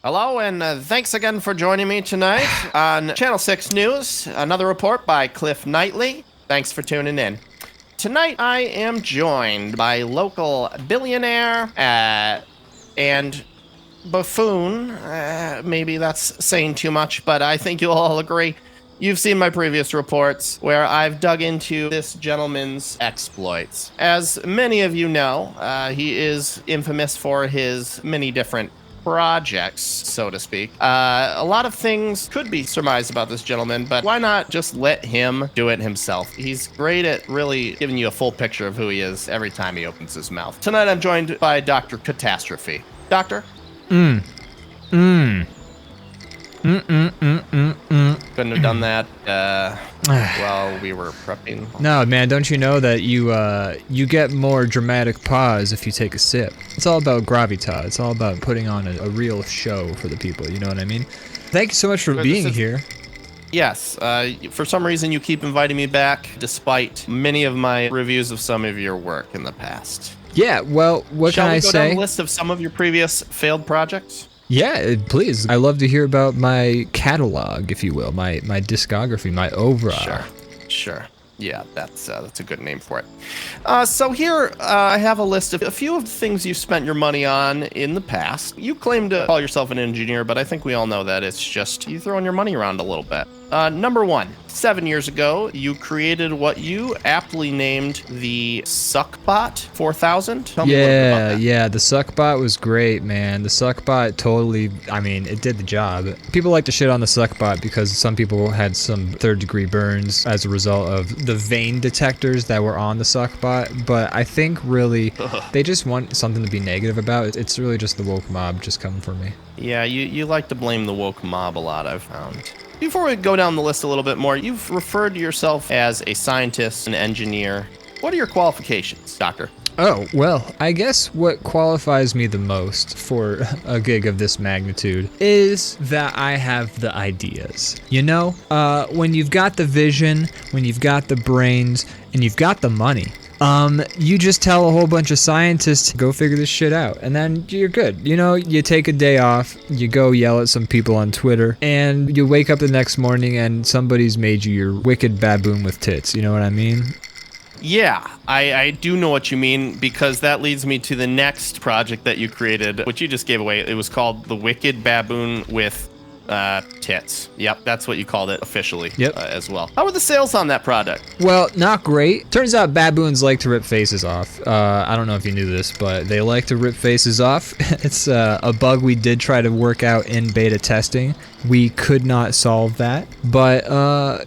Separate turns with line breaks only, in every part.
Hello, and thanks again for joining me tonight on Channel 6 News. Another report by Cliff Knightley. Thanks for tuning in. Tonight, I am joined by local billionaire and buffoon. Maybe that's saying too much, but I think you'll all agree. You've seen my previous reports where I've dug into this gentleman's exploits. As many of you know, he is infamous for his many different projects, so to speak. A lot of things could be surmised about this gentleman, but why not just let him do it himself? He's great at really giving you a full picture of who he is every time he opens his mouth. Tonight I'm joined by Dr. Catastrophe. Doctor? Couldn't have done that while we were prepping.
No, man, don't you know that you get more dramatic pause if you take a sip? It's all about gravitas. It's all about putting on a real show for the people, you know what I mean? Thank you so much for being here.
Yes, for some reason you keep inviting me back, despite many of my reviews of some of your work in the past.
Yeah, well, what can I say?
Shall we go down the list of some of your previous failed projects?
Yeah, please. I love to hear about my catalog, if you will, my discography, my oeuvre.
Sure. Yeah, that's a good name for it. So here I have a list of a few of the things you've spent your money on in the past. You claim to call yourself an engineer, but I think we all know that it's just you throwing your money around a little bit. Number one, 7 years ago, you created what you aptly named the Suckbot 4000. Tell me a little bit about that.
Yeah, the Suckbot was great, man. The Suckbot totally, I mean, it did the job. People like to shit on the Suckbot because some people had some third-degree burns as a result of the vein detectors that were on the Suckbot, but I think really they just want something to be negative about. It's really just the woke mob just coming for me.
Yeah, you like to blame the woke mob a lot, I've found. Before we go down the list a little bit more, you've referred to yourself as a scientist, an engineer. What are your qualifications, Doctor?
Oh, well, I guess what qualifies me the most for a gig of this magnitude is that I have the ideas. You know, when you've got the vision, when you've got the brains, and you've got the money, you just tell a whole bunch of scientists to go figure this shit out, and then you're good. You know, you take a day off, you go yell at some people on Twitter, and you wake up the next morning and somebody's made you your wicked baboon with tits. You know what I mean?
Yeah, I do know what you mean, because that leads me to the next project that you created, which you just gave away. It was called The Wicked Baboon with tits. Yep, that's what you called it officially.
Yep.
As well. How were the sales on that product?
Well, not great. Turns out baboons like to rip faces off. I don't know if you knew this, but they like to rip faces off. It's a bug we did try to work out in beta testing. We could not solve that, but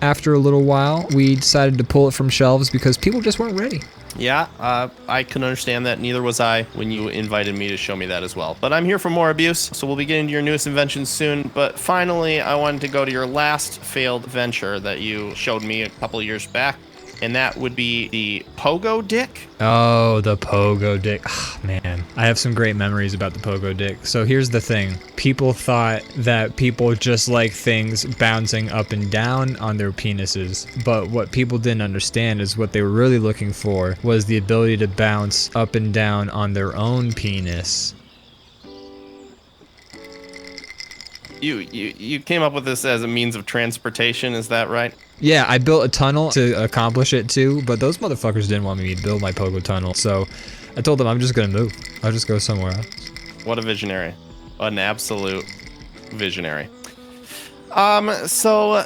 after a little while, we decided to pull it from shelves because people just weren't ready.
Yeah, I can understand that. Neither was I when you invited me to show me that as well. But I'm here for more abuse, so we'll be getting to your newest inventions soon. But finally, I wanted to go to your last failed venture that you showed me a couple years back, and that would be the Pogo Dick.
Oh, the Pogo Dick. Oh, man, I have some great memories about the Pogo Dick. So here's the thing. People thought that people just like things bouncing up and down on their penises. But what people didn't understand is what they were really looking for was the ability to bounce up and down on their own penis.
You came up with this as a means of transportation, is that right?
Yeah, I built a tunnel to accomplish it too, but those motherfuckers didn't want me to build my Pogo tunnel, so I told them I'm just gonna move. I'll just go somewhere else.
What a visionary. An absolute visionary. So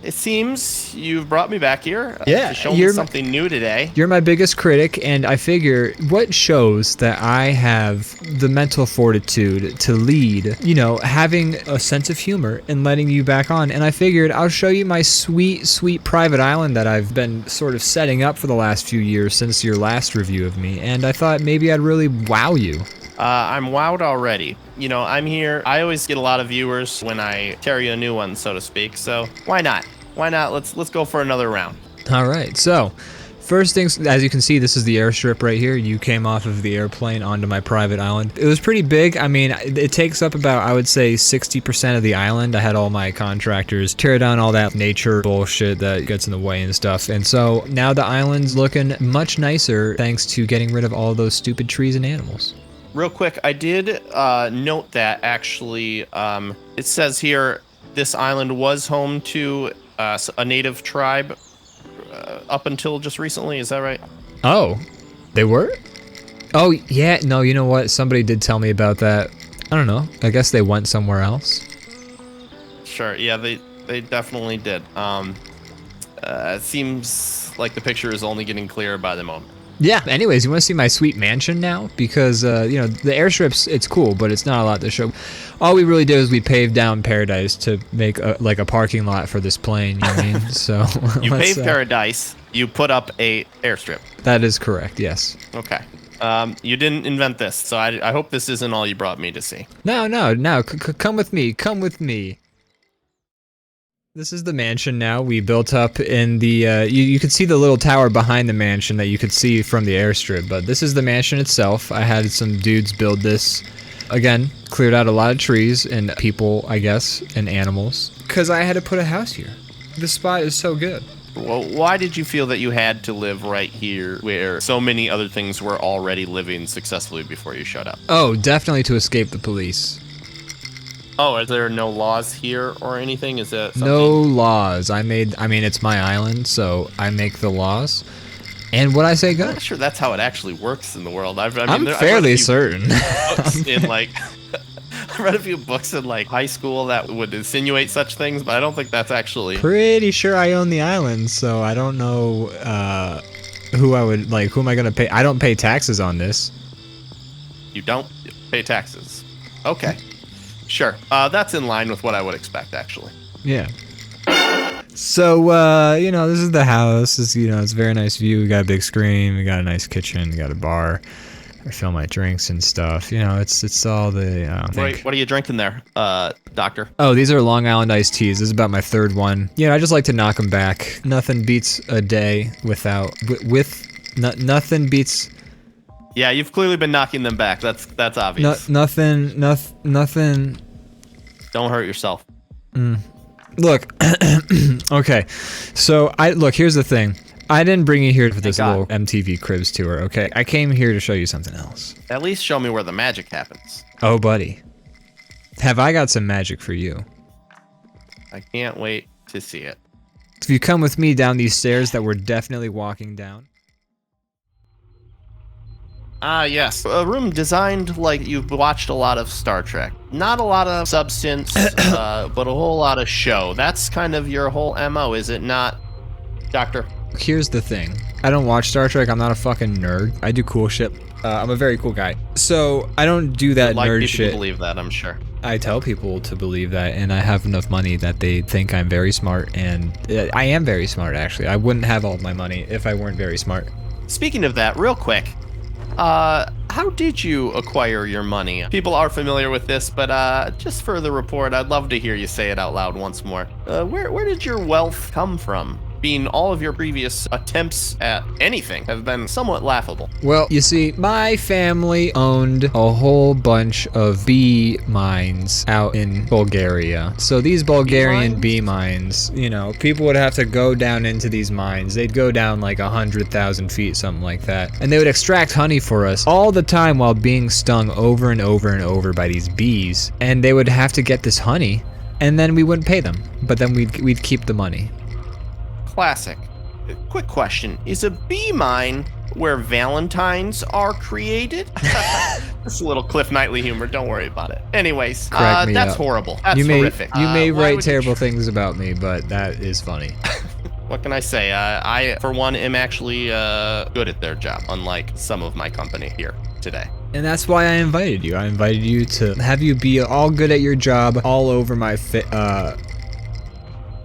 it seems you've brought me back here to show me something new today.
You're my biggest critic, and I figure what shows that I have the mental fortitude to lead, you know, having a sense of humor and letting you back on. And I figured I'll show you my sweet, sweet private island that I've been sort of setting up for the last few years since your last review of me. And I thought maybe I'd really wow you.
I'm wowed already. You know, I'm here. I always get a lot of viewers when I tear you a new one, so to speak. So why not? Why not? Let's go for another round.
All right. So first things, as you can see, this is the airstrip right here. You came off of the airplane onto my private island. It was pretty big. I mean, it takes up about, I would say, 60% of the island. I had all my contractors tear down all that nature bullshit that gets in the way and stuff. And so now the island's looking much nicer thanks to getting rid of all those stupid trees and animals.
Real quick, I did note that actually, it says here this island was home to a native tribe up until just recently. Is that right?
Oh, they were? Oh, yeah. No, you know what? Somebody did tell me about that. I don't know. I guess they went somewhere else.
Sure. Yeah, they definitely did. It seems like the picture is only getting clearer by the moment.
Yeah. Anyways, you want to see my sweet mansion now? Because, you know, the airstrips, it's cool, but it's not a lot to show. All we really did is we paved down Paradise to make like a parking lot for this plane, you know what I mean? So
you paved Paradise, you put up a airstrip.
That is correct, yes.
Okay. You didn't invent this, so I hope this isn't all you brought me to see.
No. Come with me. Come with me. This is the mansion now. We built up in the, you could see the little tower behind the mansion that you could see from the airstrip, but this is the mansion itself. I had some dudes build this. Again, cleared out a lot of trees and people, I guess, and animals. Because I had to put a house here. This spot is so good.
Well, why did you feel that you had to live right here where so many other things were already living successfully before you showed up?
Oh, definitely to escape the police.
Oh, are there no laws here or anything? Is that something?
No laws. I mean, it's my island, so I make the laws. And what I say goes.
I'm not sure that's how it actually works in the world.
I'm fairly certain.
In like, I read a few books in like high school that would insinuate such things, but I don't think that's actually.
Pretty sure I own the island, so I don't know who am I gonna pay? I don't pay taxes on this.
You don't pay taxes. Okay. Sure. That's in line with what I would expect, actually.
Yeah. So, you know, this is the house. It's a very nice view. We got a big screen. We got a nice kitchen. We got a bar. I fill my drinks and stuff. You know, it's all the.
Wait, what are you drinking there, doctor?
Oh, these are Long Island iced teas. This is about my third one. I just like to knock them back. Nothing beats a day nothing beats.
Yeah, you've clearly been knocking them back. That's obvious.
Nothing.
Don't hurt yourself.
Look, okay. So here's the thing. I didn't bring you here for this little MTV Cribs tour, okay? I came here to show you something else.
At least show me where the magic happens.
Oh, buddy. Have I got some magic for you?
I can't wait to see it.
If you come with me down these stairs that we're definitely walking down.
Ah, yes. A room designed like you've watched a lot of Star Trek. Not a lot of substance, but a whole lot of show. That's kind of your whole MO, is it not, Doctor?
Here's the thing. I don't watch Star Trek. I'm not a fucking nerd. I do cool shit. I'm a very cool guy. So I don't do that nerd shit.
People believe that, I'm sure.
I tell people to believe that, and I have enough money that they think I'm very smart, and I am very smart, actually. I wouldn't have all my money if I weren't very smart.
Speaking of that, real quick, how did you acquire your money? People are familiar with this, but just for the report, I'd love to hear you say it out loud once more. Where did your wealth come from? Being all of your previous attempts at anything have been somewhat laughable.
Well, you see, my family owned a whole bunch of bee mines out in Bulgaria. So these Bulgarian bee mines, people would have to go down into these mines. They'd go down like 100,000 feet, something like that. And they would extract honey for us all the time while being stung over and over and over by these bees. And they would have to get this honey, and then we wouldn't pay them. But then we'd keep the money.
Classic. Quick question. Is a bee mine where Valentines are created? That's a little Cliff Knightley humor. Don't worry about it. Anyways, that's horrible. That's horrific.
You may write terrible things about me, but that is funny.
What can I say? I, for one, am actually good at their job, unlike some of my company here today.
And that's why I invited you. I invited you to have you be all good at your job, all over my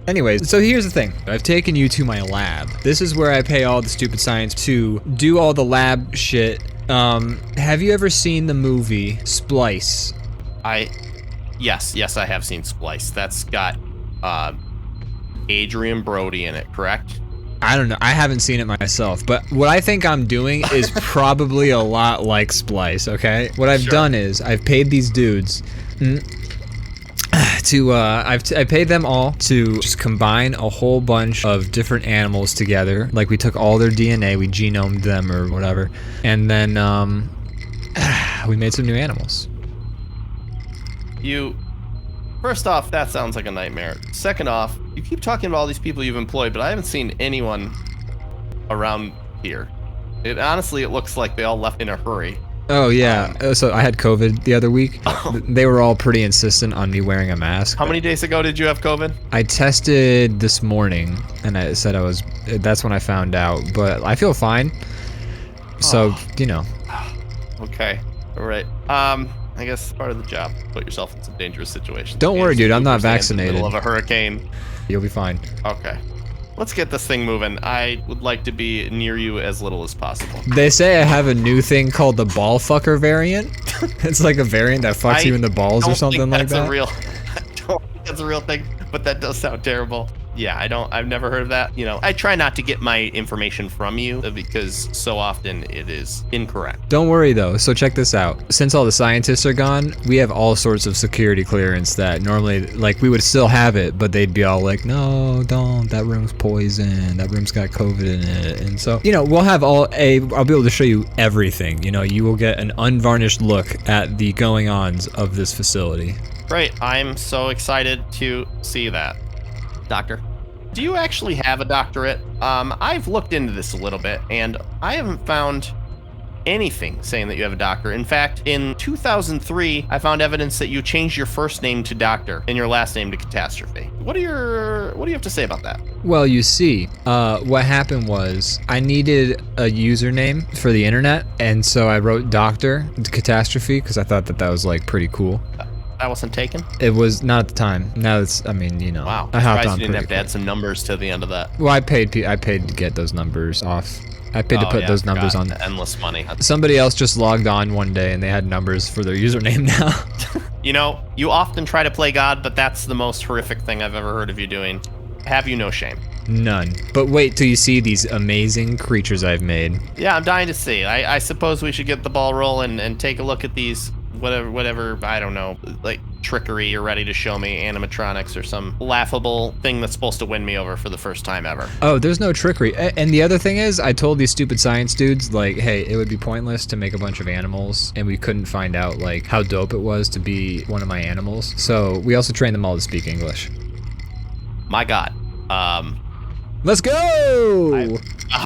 Anyways, so here's the thing. I've taken you to my lab. This is where I pay all the stupid science to do all the lab shit. Have you ever seen the movie Splice?
Yes, I have seen Splice. That's got Adrian Brody in it, correct?
I don't know. I haven't seen it myself, but what I think I'm doing is probably a lot like Splice, okay? What I've done is I've paid these dudes I paid them all to just combine a whole bunch of different animals together. Like we took all their DNA, we genomed them or whatever, and then we made some new animals.
First off, that sounds like a nightmare. Second off, you keep talking about all these people you've employed, but I haven't seen anyone around here. Honestly, it looks like they all left in a hurry.
Oh yeah, so I had COVID the other week. They were all pretty insistent on me wearing a mask.
How many days ago did you have COVID?
I tested this morning, and I said that's when I found out, but I feel fine. So, you know.
Okay, all right. I guess part of the job. Put yourself in some dangerous situations.
Don't worry, dude, I'm not vaccinated.
In the middle of a hurricane.
You'll be fine.
Okay. Let's get this thing moving. I would like to be near you as little as possible.
They say I have a new thing called the ball fucker variant. It's like a variant that fucks you in the balls or something like that.
I don't think that's a real thing, but that does sound terrible. Yeah, I've never heard of that. You know, I try not to get my information from you because so often it is incorrect.
Don't worry though, so check this out. Since all the scientists are gone, we have all sorts of security clearance that normally, like, we would still have it, but they'd be all like, no, don't, that room's poison, that room's got COVID in it. And so, you know, we'll have I'll be able to show you everything. You know, you will get an unvarnished look at the going-ons of this facility.
Great, I'm so excited to see that. Doctor, do you actually have a doctorate? I've looked into this a little bit, and I haven't found anything saying that you have a doctor. In fact, in 2003, I found evidence that you changed your first name to Doctor and your last name to Catastrophe. What do you have to say about that?
Well, you see, what happened was I needed a username for the internet, and so I wrote Doctor Catastrophe because I thought that was like pretty cool.
That wasn't taken?
It was not at the time. Now it's, I mean, you know.
Wow.
I hopped on
you didn't have to add some numbers to the end of that.
Well, I paid to get those numbers off. I paid to put those numbers on.
Endless money.
Somebody else just logged on one day and they had numbers for their username now.
You know, you often try to play God, but that's the most horrific thing I've ever heard of you doing. Have you no shame?
None. But wait till you see these amazing creatures I've made.
Yeah, I'm dying to see. I suppose we should get the ball rolling and take a look at these whatever, I don't know, like trickery you're ready to show me, animatronics or some laughable thing that's supposed to win me over for the first time ever.
Oh, there's no trickery. And the other thing is, I told these stupid science dudes, like, hey, it would be pointless to make a bunch of animals, and we couldn't find out, like, how dope it was to be one of my animals. So we also trained them all to speak English.
My God.
Let's go!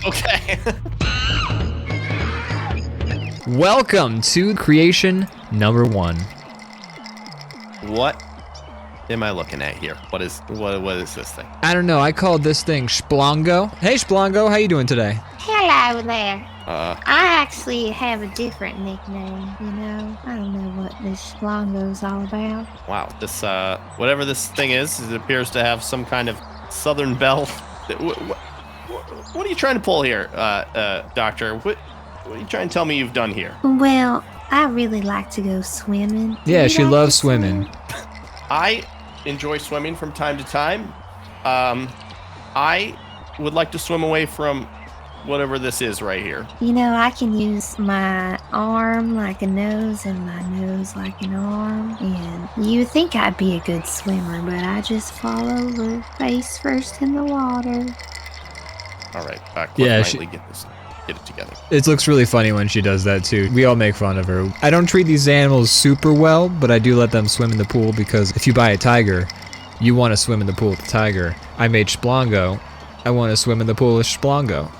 Okay.
Welcome to creation number 1.
What am I looking at here? What is this thing?
I don't know. I called this thing Splango. Hey, Splango, how you doing today?
Hello there.
Uh,
I actually have a different nickname, you know? I don't know what this Splango's all about.
wow. This whatever this thing is, it appears to have some kind of Southern belle. What are you trying to pull here, Doctor? What are you trying to tell me you've done here?
Well, I really like to go swimming. Do
Yeah,
you
she
like
loves
to swim?
swimming.
I enjoy swimming from time to time. I would like to swim away from whatever this is right here.
You know, I can use my arm like a nose and my nose like an arm. And you would think I'd be a good swimmer, but I just fall over face first in the water.
All right,
Yeah,
get it together.
It looks really funny when she does that too. We all make fun of her. I don't treat these animals super well, but I do let them swim in the pool because if you buy a tiger, you want to swim in the pool with the tiger. I made Splango. I want to swim in the pool with Splango.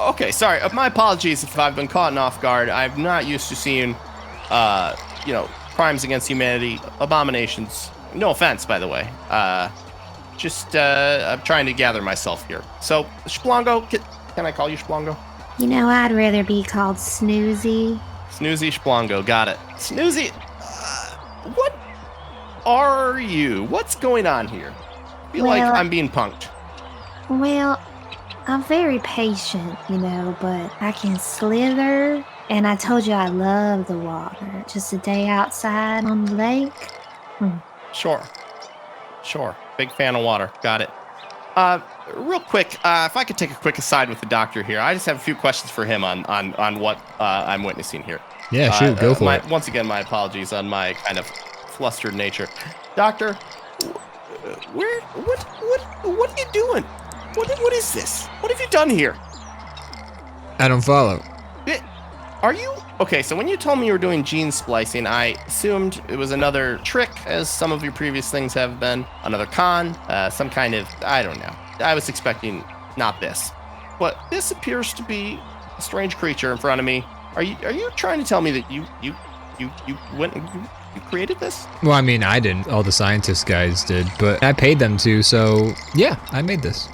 Okay, sorry. My apologies if I've been caught off guard. I'm not used to seeing, crimes against humanity, abominations. No offense, by the way. I'm trying to gather myself here. So, Splango, can I call you Splango?
You know, I'd rather be called Shmoozy.
Snoozy Splango, got it. Snoozy, what are you? What's going on here? I feel like I'm being punked.
Well, I'm very patient, you know, but I can slither. And I told you I love the water. Just a day outside on the lake.
Sure. Big fan of water. Got it. Real quick, if I could take a quick aside with the doctor here, I just have a few questions for him on what I'm witnessing here.
Yeah, shoot, go for it.
Once again, my apologies on my kind of flustered nature. Doctor, what are you doing? What is this? What have you done here?
I don't follow.
Are you okay? So when you told me you were doing gene splicing, I assumed it was another trick, as some of your previous things have been, another con, some kind of, I don't know. I was expecting not this, but this appears to be a strange creature in front of me. Are you trying to tell me that you went and you created this?
Well, I mean, I didn't. All the scientist guys did, but I paid them to, so yeah, I made this.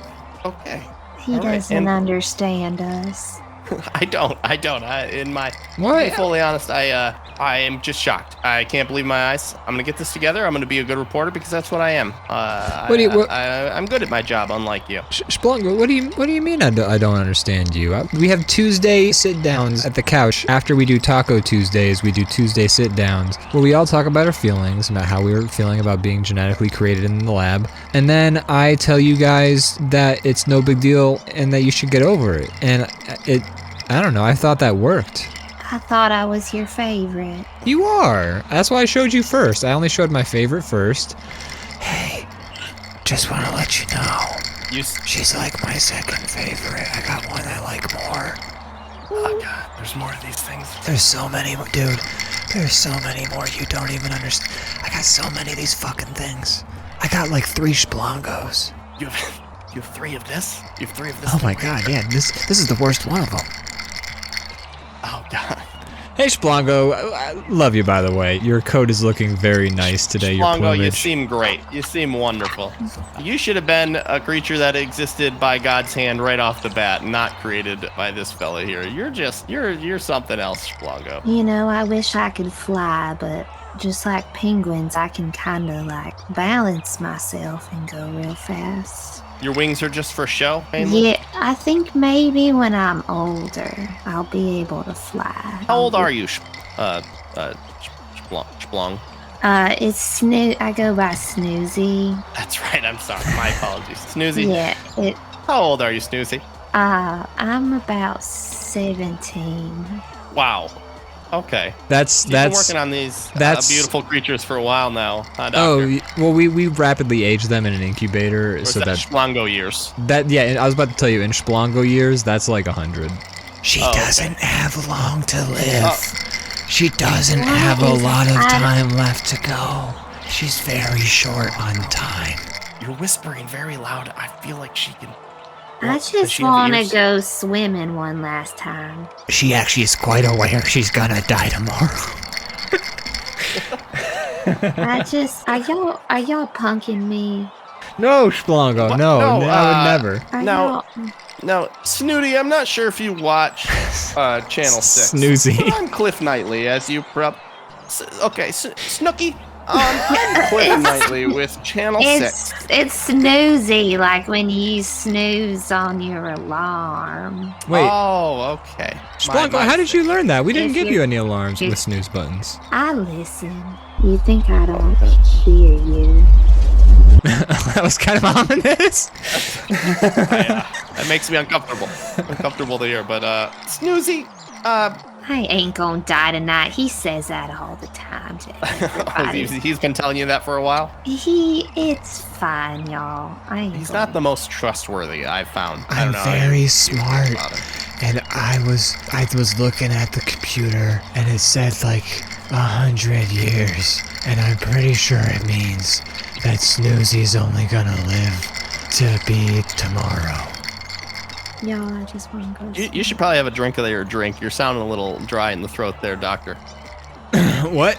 Okay.
He
All right,
doesn't
and-
understand us.
I don't. To
What?
be fully honest, I am just shocked. I can't believe my eyes. I'm gonna get this together. I'm gonna be a good reporter because that's what I am. I'm good at my job, unlike you.
Splango, what do you mean I don't understand you? We have Tuesday sit-downs at the couch. After we do Taco Tuesdays, we do Tuesday sit-downs where we all talk about our feelings, about how we were feeling about being genetically created in the lab. And then I tell you guys that it's no big deal and that you should get over it. And I don't know, I thought that worked.
I thought I was your favorite.
You are. That's why I showed you first. I only showed my favorite first. Hey, just want to let you know. She's like my second favorite. I got one I like more.
Oh God, there's more of these things.
There's so many, dude. There's so many more you don't even understand. I got so many of these fucking things. I got like 3 Splangos.
You have 3 of this? You have 3 of this?
Oh my god, yeah, this is the worst one of them.
Oh God.
Hey Splango, I love you by the way. Your coat is looking very nice today, your
Splango, you
plumage.
seem great. You seem wonderful. You should have been a creature that existed by God's hand right off the bat, not created by this fella here. You're something else, Splango.
You know, I wish I could fly, but just like penguins, I can kind of like balance myself and go real fast.
Your wings are just for show, mainly?
Yeah, I think maybe when I'm older, I'll be able to fly.
How old are you, Splong?
I go by Shmoozy.
That's right, I'm sorry. My apologies. Snoozy.
Yeah,
How old are you, Snoozy?
I'm about 17.
Wow. Okay.
That's
You've been working on these beautiful creatures for a while now, huh, Doctor?
Oh, well, we rapidly age them in an incubator,
Or is
so
that
that
Splango years?
yeah. I was about to tell you, in Splango years, that's like 100. She
doesn't
have long to live.
Oh.
She doesn't
What
have a
is
lot of
that?
time left to go. She's very short on time.
You're whispering very loud. I feel like she can...
I
Does
just
she have
want to
ears?
go swimming one last time.
She actually is quite aware she's gonna die tomorrow.
Are y'all punking me?
No, Splango,
What?
no,
No,
I would never.
Are
No.
y'all-
Now, Snooty, I'm not sure if you watch Channel 6.
Snoozy.
I'm Cliff Knightley, as you okay, Snooky. I'm Cliff Knightley with Channel 6.
It's snoozy, like when you snooze on your alarm.
Wait,
Oh, okay.
Splango, how did you learn that? We didn't
If
give
you-
you any alarms
if-
with snooze buttons.
I listen. You think I don't hear you?
That was kind of ominous.
That makes me uncomfortable to hear, but Snoozy,
I ain't gonna die tonight. He says that all the time to everybody.
he's been telling you that for a while.
It's fine, y'all. I ain't
He's
gonna-
not the most trustworthy I've found. I
I'm
don't know.
very smart,
about it.
and I was looking at the computer, and it said like 100 years, and I'm pretty sure it means that Snoozy's only gonna live to be tomorrow.
Y'all, I just want to go.
You should probably have a drink of your drink. You're sounding a little dry in the throat there, Doctor.
What?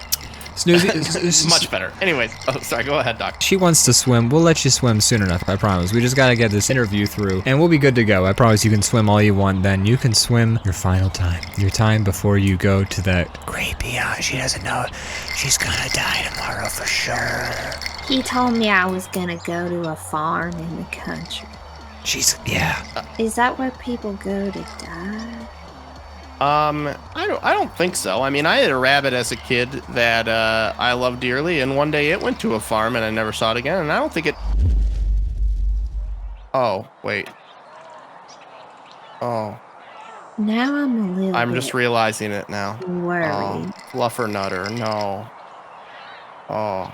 Snoozy?
Much better. Anyways, sorry, go ahead, Doctor.
She wants to swim. We'll let you swim soon enough, I promise. We just gotta get this interview through, and we'll be good to go. I promise you can swim all you want, then you can swim your final time. Your time before you go to that great beyond. She doesn't know she's gonna die tomorrow for sure.
He told me I was gonna go to a farm in the country.
Yeah.
Is that where people go to die?
I don't think so. I mean, I had a rabbit as a kid that I loved dearly, and one day it went to a farm, and I never saw it again. And I don't think it. Oh wait. Oh,
Now I'm a little.
I'm just realizing it now.
worried.
Oh, fluffernutter, no. Oh.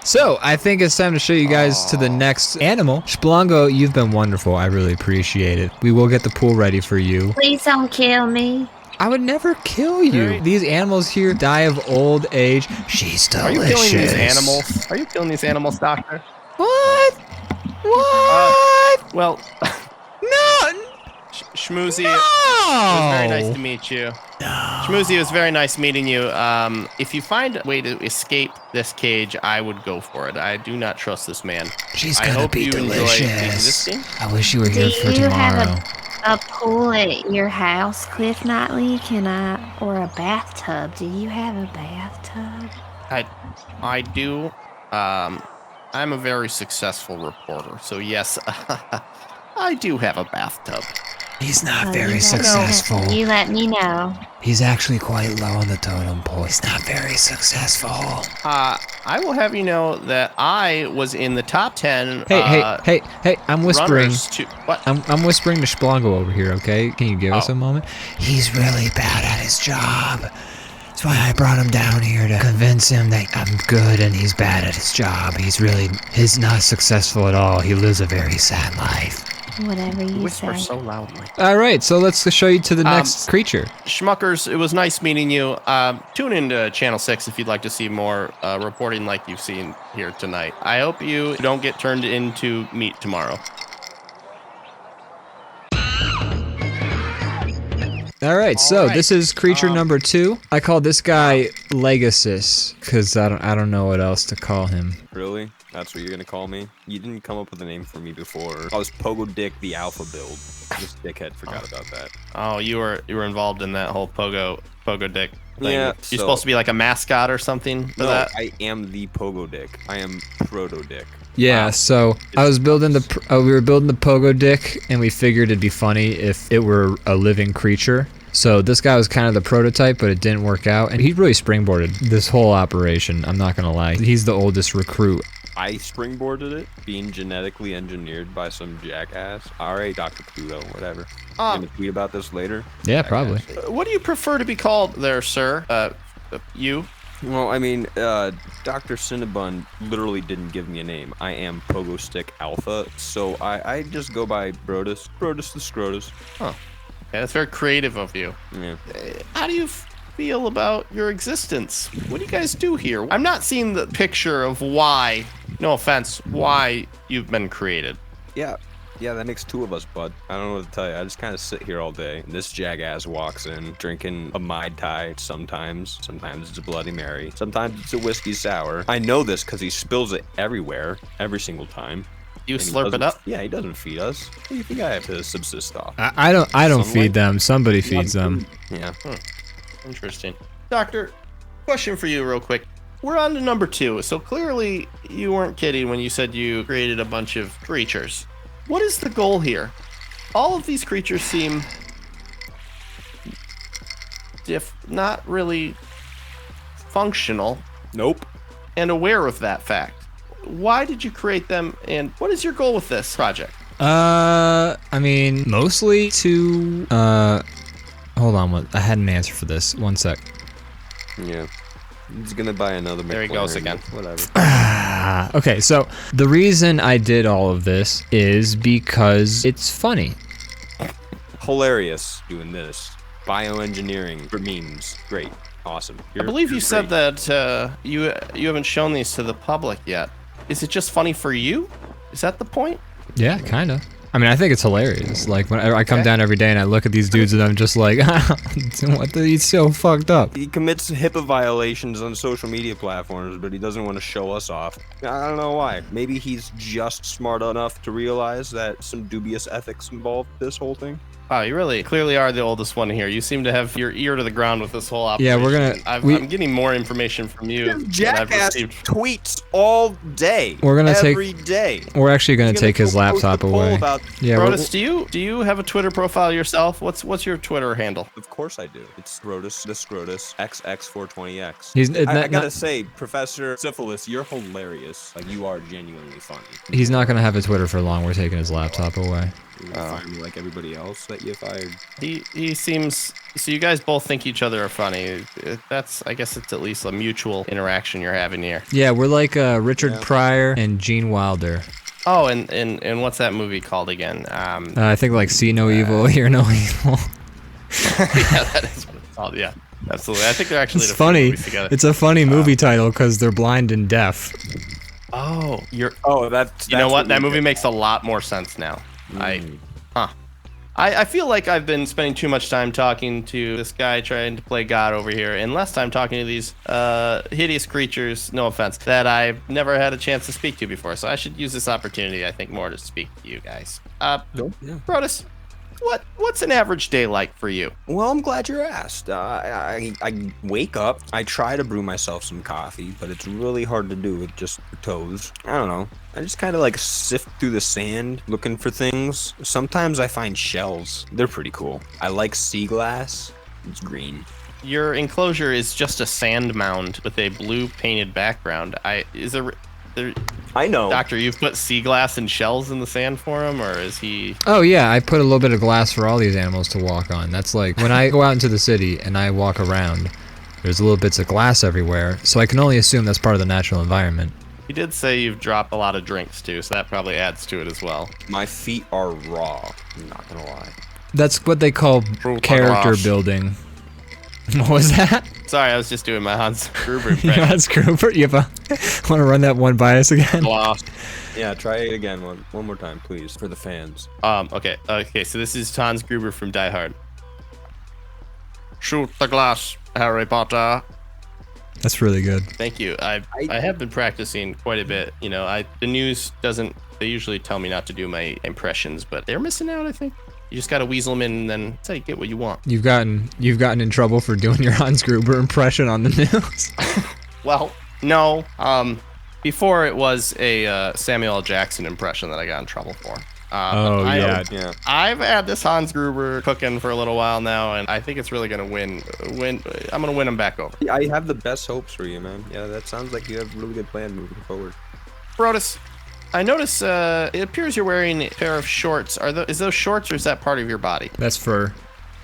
So, I think it's time to show you guys to the next animal. Splango, you've been wonderful. I really appreciate it. We will get the pool ready for you.
Please don't kill me.
I would never kill you.
Right.
These animals here die of old age. She's delicious.
Are you killing these animals? Are you killing these animals, Doctor?
What? What?
Well,
No.
Shmoozy, it was very nice
No.
to meet you. Shmoozy, it was very nice meeting you. If you find a way to escape this cage, I would go for it. I do not trust this man.
She's
I
gonna
hope
be
you enjoy
delicious.
existing.
I wish you were
Do
here for
you have
tomorrow.
a pool at your house, Cliff Knightley? Or a bathtub? Do you have a bathtub?
I do. I'm a very successful reporter, so yes, I do have a bathtub.
He's not
Oh,
very
you let-
successful.
You let me know.
He's actually quite low on the totem pole. He's not very successful.
I will have you know that I was in the top 10.
Hey! I'm whispering.
runners to what?
I'm whispering to Splango over here. Okay, can you give us
Oh.
a moment? He's really bad at his job. That's why I brought him down here to convince him that I'm good and he's bad at his job. He's not successful at all. He lives a very sad life.
Whatever you
Whisper
say.
so loudly.
All right, so let's show you to the next creature.
Schmuckers, it was nice meeting you. Tune into Channel 6 if you'd like to see more reporting like you've seen here tonight. I hope you don't get turned into meat tomorrow.
All right, so
right.
this is creature number 2. I call this guy Legasus because I don't know what else to call him.
Really? That's what you're gonna call me? You didn't come up with a name for me before. I was Pogo Dick the Alpha build. This dickhead forgot about that.
Oh, you were involved in that whole pogo dick thing.
Yeah,
You're
so-
supposed to be like a mascot or something for
No,
that.
I am the Pogo Dick. I am Proto Dick.
Yeah, so I was building we were building the pogo dick, and we figured it'd be funny if it were a living creature. So this guy was kind of the prototype, but it didn't work out, and he really springboarded this whole operation. I'm not gonna lie, he's the oldest recruit.
I springboarded it, being genetically engineered by some jackass. Alright, Dr. Pluto, whatever. You gonna tweet about this later?
Yeah, probably.
What do you prefer to be called there, sir? You?
Well, I mean, Dr. Cinnabon literally didn't give me a name. I am Pogo Stick Alpha, so I just go by Brodus. Brodus the Scrotus.
Yeah, that's very creative of you.
Yeah.
How do you feel about your existence? What do you guys do here? I'm not seeing the picture of why, no offense, why you've been created.
Yeah, that makes 2 of us, bud. I don't know what to tell you. I just kind of sit here all day. And this jackass walks in, drinking a Mai Tai sometimes. Sometimes it's a Bloody Mary. Sometimes it's a whiskey sour. I know this because he spills it everywhere, every single time.
You
And he
slurp it
doesn't-
up?
Yeah, he doesn't feed us. What do you think I have to subsist off?
I don't
Sunlight?
feed them. Somebody feeds them.
Yeah.
Interesting. Doctor, question for you real quick. We're on to number 2, so clearly you weren't kidding when you said you created a bunch of creatures. What is the goal here? All of these creatures seem not really functional
Nope.
and aware of that fact. Why did you create them, and what is your goal with this project?
I mean, mostly to hold on, I had an answer for this. One sec.
Yeah. He's gonna buy another
There he goes
McLaren.
again.
Whatever.
Okay, so the reason I did all of this is because it's funny.
Hilarious doing this. Bioengineering for memes. Great. Awesome.
I believe you said that you haven't shown these to the public yet. Is it just funny for you? Is that the point?
Yeah, kind of. I mean, I think it's hilarious. Like, when I come down every day and I look at these dudes and I'm just like, he's so fucked up.
He commits HIPAA violations on social media platforms, but he doesn't want to show us off. I don't know why. Maybe he's just smart enough to realize that some dubious ethics involved this whole thing.
Wow, you really clearly are the oldest one here. You seem to have your ear to the ground with this whole
Yeah,
operation.
we're gonna-
I'm getting more information from you than I've
Jackass
received.
tweets all day.
We're gonna take-
every day.
We're actually gonna
He's
take his
go post a
laptop
poll
away.
about-
Yeah,
Brodus, do you have a Twitter profile yourself? What's your Twitter handle?
Of course I do. It's Scrotus the Scrotus XX420X.
He's
I
not,
gotta say, Professor Syphilis, you're hilarious. Like, you are genuinely funny.
he's not gonna have a Twitter for long. We're taking his laptop away.
You're gonna fire me like everybody else that you fired.
He seems, so you guys both think each other are funny. I guess it's at least a mutual interaction you're having here.
Yeah, we're like Richard
Yeah.
Pryor and Gene Wilder.
Oh, and what's that movie called again?
I think like See No Evil, Hear No Evil.
Yeah, that is what it's called. Yeah, absolutely. I think they're actually
It's
in a few
funny.
movies together.
It's a funny movie title because they're blind and deaf.
Oh,
That's
you know what?
we
That movie
did.
makes a lot more sense now. I feel like I've been spending too much time talking to this guy trying to play God over here, and less time talking to these hideous creatures, no offense, that I've never had a chance to speak to before. So I should use this opportunity, I think, more to speak to you guys. Brodus, what's an average day like for you?
Well, I'm glad you asked. I wake up, I try to brew myself some coffee, but it's really hard to do with just your toes. I don't know. I just kind of like sift through the sand looking for things. Sometimes I find shells. They're pretty cool. I like sea glass. It's green.
Your enclosure is just a sand mound with a blue painted background.
I know.
Doctor, you've put sea glass and shells in the sand for him, or is he?
Oh yeah, I put a little bit of glass for all these animals to walk on. That's like when I go out into the city and I walk around, there's little bits of glass everywhere, so I can only assume that's part of the natural environment.
You did say you've dropped a lot of drinks too, so that probably adds to it as well.
My feet are raw. I'm not gonna lie.
That's what they call character
glass.
building. What was that?
Sorry, I was just doing my Hans Gruber impression.
That's Gruber. You want to run that one by us again?
Glass.
Yeah, try it again one more time, please, for the fans.
Okay, so this is Hans Gruber from Die Hard. Shoot the glass, Harry Potter.
That's really good.
Thank you. I have been practicing quite a bit. You know, the news doesn't. They usually tell me not to do my impressions, but they're missing out. I think you just gotta weasel them in, and then that's how you get what you want.
You've gotten in trouble for doing your Hans Gruber impression on the news.
Well, no. Before it was a Samuel L. Jackson impression that I got in trouble for.
Yeah.
I've had this Hans Gruber cooking for a little while now, and I think it's really gonna win. I'm gonna win him back over.
I have the best hopes for you, man. Yeah, that sounds like you have a really good plan moving forward.
Brodus, I notice it appears you're wearing a pair of shorts. Is those shorts, or is that part of your body?
That's fur.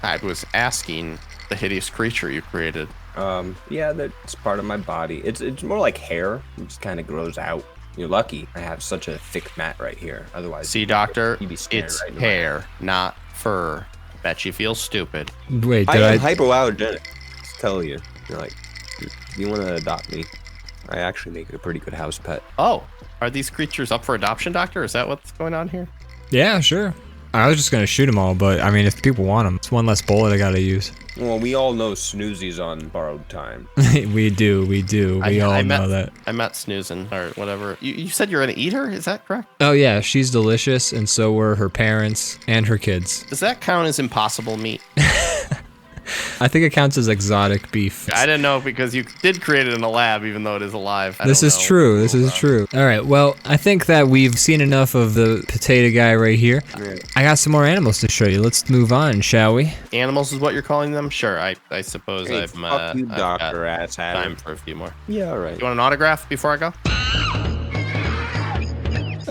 I was asking the hideous creature you created.
Yeah, that's part of my body. It's more like hair. It just kind of grows out. You're lucky I have such a thick mat right here. Otherwise,
See, Doctor,
you'd be staring
it's
right into my
hair, not fur. Bet you feel stupid.
Wait,
I
did
am
I?
hypoallergenic. Just tell you. You're like, if you want to adopt me, I actually make a pretty good house pet.
Oh, are these creatures up for adoption, Doctor? Is that what's going on here?
Yeah, sure. I was just gonna shoot them all, but I mean, if people want them, it's one less bullet I gotta use.
Well, we all know Snoozy's on borrowed time.
we do. We all know that.
I met Snoozin, or whatever. You said you're an eater? Is that correct?
Oh yeah, she's delicious, and so were her parents and her kids.
Does that count as impossible meat?
I think it counts as exotic beef.
I didn't know because you did create it in a lab, even though it is alive.
This is true. This is true. All right. Well, I think that we've seen enough of the potato guy right here.
Right.
I got some more animals to show you. Let's move on, shall we?
Animals is what you're calling them? Sure. I suppose
Hey,
I've
fuck you,
got
Dr. Asshatter.
time for a few more.
Yeah, all right.
You want an autograph before I go?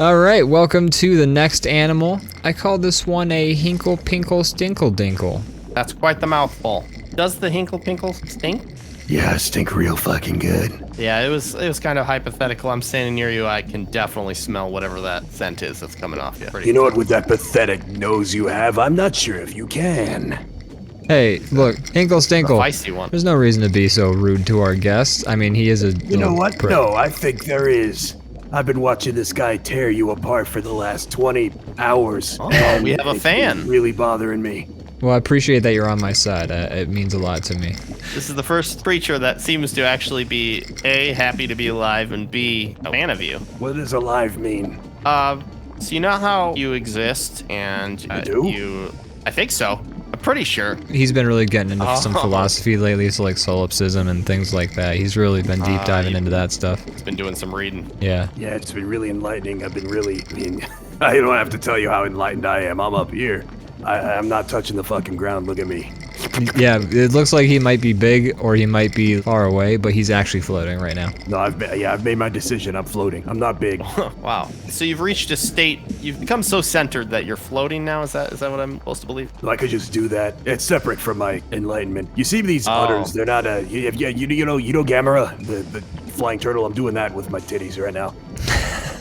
All right. Welcome to the next animal. I call this one a Hinkle Pinkle Stinkle Dinkle.
That's quite the mouthful. Does the Hinkle Pinkle stink?
Yeah, I stink real fucking good.
Yeah, it was kind of hypothetical. I'm standing near you. I can definitely smell whatever that scent is that's coming off you.
You know what, with that pathetic nose you have, I'm not sure if you can.
Hey, look, Hinkle Stinkle.
Feisty one.
There's no reason to be so rude to our guest. I mean, he is a.
You know
little
what?
prick.
No, I think there is. I've been watching this guy tear you apart for the last 20 hours.
Oh,
and
we have a
it's
fan.
really bothering me.
Well, I appreciate that you're on my side. It means a lot to me.
This is the first creature that seems to actually be A, happy to be alive, and B, a fan of you.
What does alive mean?
So you know how you exist, and
You do?
I think so. I'm pretty sure.
He's been really getting into some
Oh.
philosophy lately, so like solipsism and things like that. He's really been deep diving into that stuff.
He's been doing some reading.
Yeah.
Yeah, it's been really enlightening. I mean, I don't have to tell you how enlightened I am. I'm up here. I'm not touching the fucking ground. Look at me.
Yeah, it looks like he might be big or he might be far away, but he's actually floating right now.
No, I've made my decision. I'm floating. I'm not big.
Wow. So you've reached a state, you've become so centered that you're floating now? Is that what I'm supposed to believe?
I could just do that. It's separate from my enlightenment. You see these udders? They're not a. You know Gamera, the flying turtle. I'm doing that with my titties right now.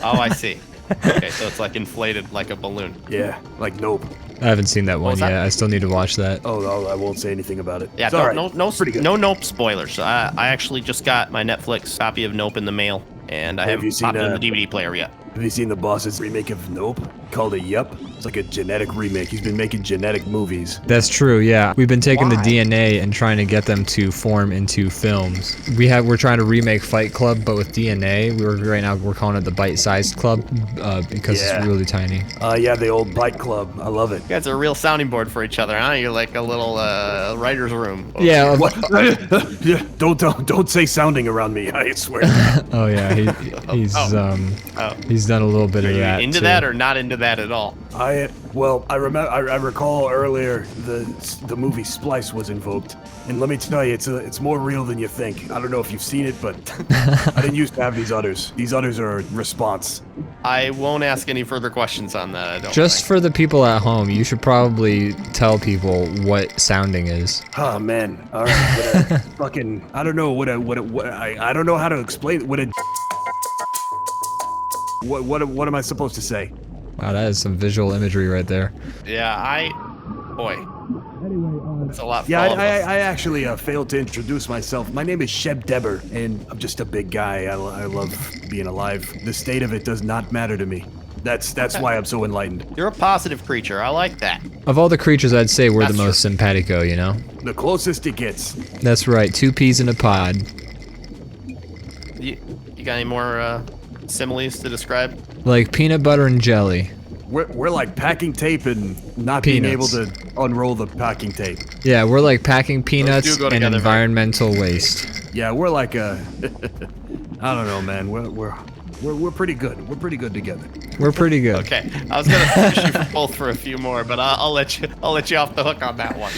Oh, I see. Okay, so it's like inflated like a balloon.
Yeah, like nope.
I haven't seen that one
was that?
yet. I still need to watch that.
Oh, I won't say anything about it.
Yeah,
It's all right.
no, no Nope spoilers. I actually just got my Netflix copy of Nope in the mail, and I
Have you
haven't
seen,
popped it in the DVD player yet.
Have you seen the boss's remake of Nope? Called a Yup. It's like a genetic remake. He's been making genetic movies.
That's true, yeah. We've been taking
Why?
the DNA and trying to get them to form into films. We're trying to remake Fight Club, but with DNA. Right now we're calling it the Bite-Sized Club because
Yeah.
it's really tiny.
Yeah, the old Bite Club. I love it.
You guys are a real sounding board for each other, huh? You're like a little writer's room.
Yeah.
What? Yeah, don't say sounding around me. I swear.
Oh yeah. He's he's done a little bit
Are
of
you
that.
into
too.
that or not into that at all?
I remember. I recall earlier the movie Splice was invoked, and let me tell you, it's more real than you think. I don't know if you've seen it, but I didn't used to have these udders. These udders are a response.
I won't ask any further questions on that. I don't.
Just for the people at home, you should probably tell people what sounding is.
Oh man! All right, what a fucking I don't know I don't know how to explain what a what am I supposed to say?
Wow, that is some visual imagery right there.
Yeah, boy. That's a lot. For
Yeah,
all of us.
I actually failed to introduce myself. My name is Sheb Deber, and I'm just a big guy. I love being alive. The state of it does not matter to me. That's why I'm so enlightened.
You're a positive creature. I like that.
Of all the creatures, I'd say we're
That's
the most simpatico, you know?
The closest it gets.
That's right, 2 peas in a pod.
You got any more similes to describe?
Like peanut butter and jelly.
We're like packing tape and not being able
Peanuts.
to unroll the packing tape.
Yeah, we're like packing peanuts
go
and
together,
environmental waste.
Yeah, we're like I don't know, man. We're pretty good. We're pretty good together.
We're pretty good.
Okay, I was gonna push you both for a few more, but I'll let you off the hook on that one.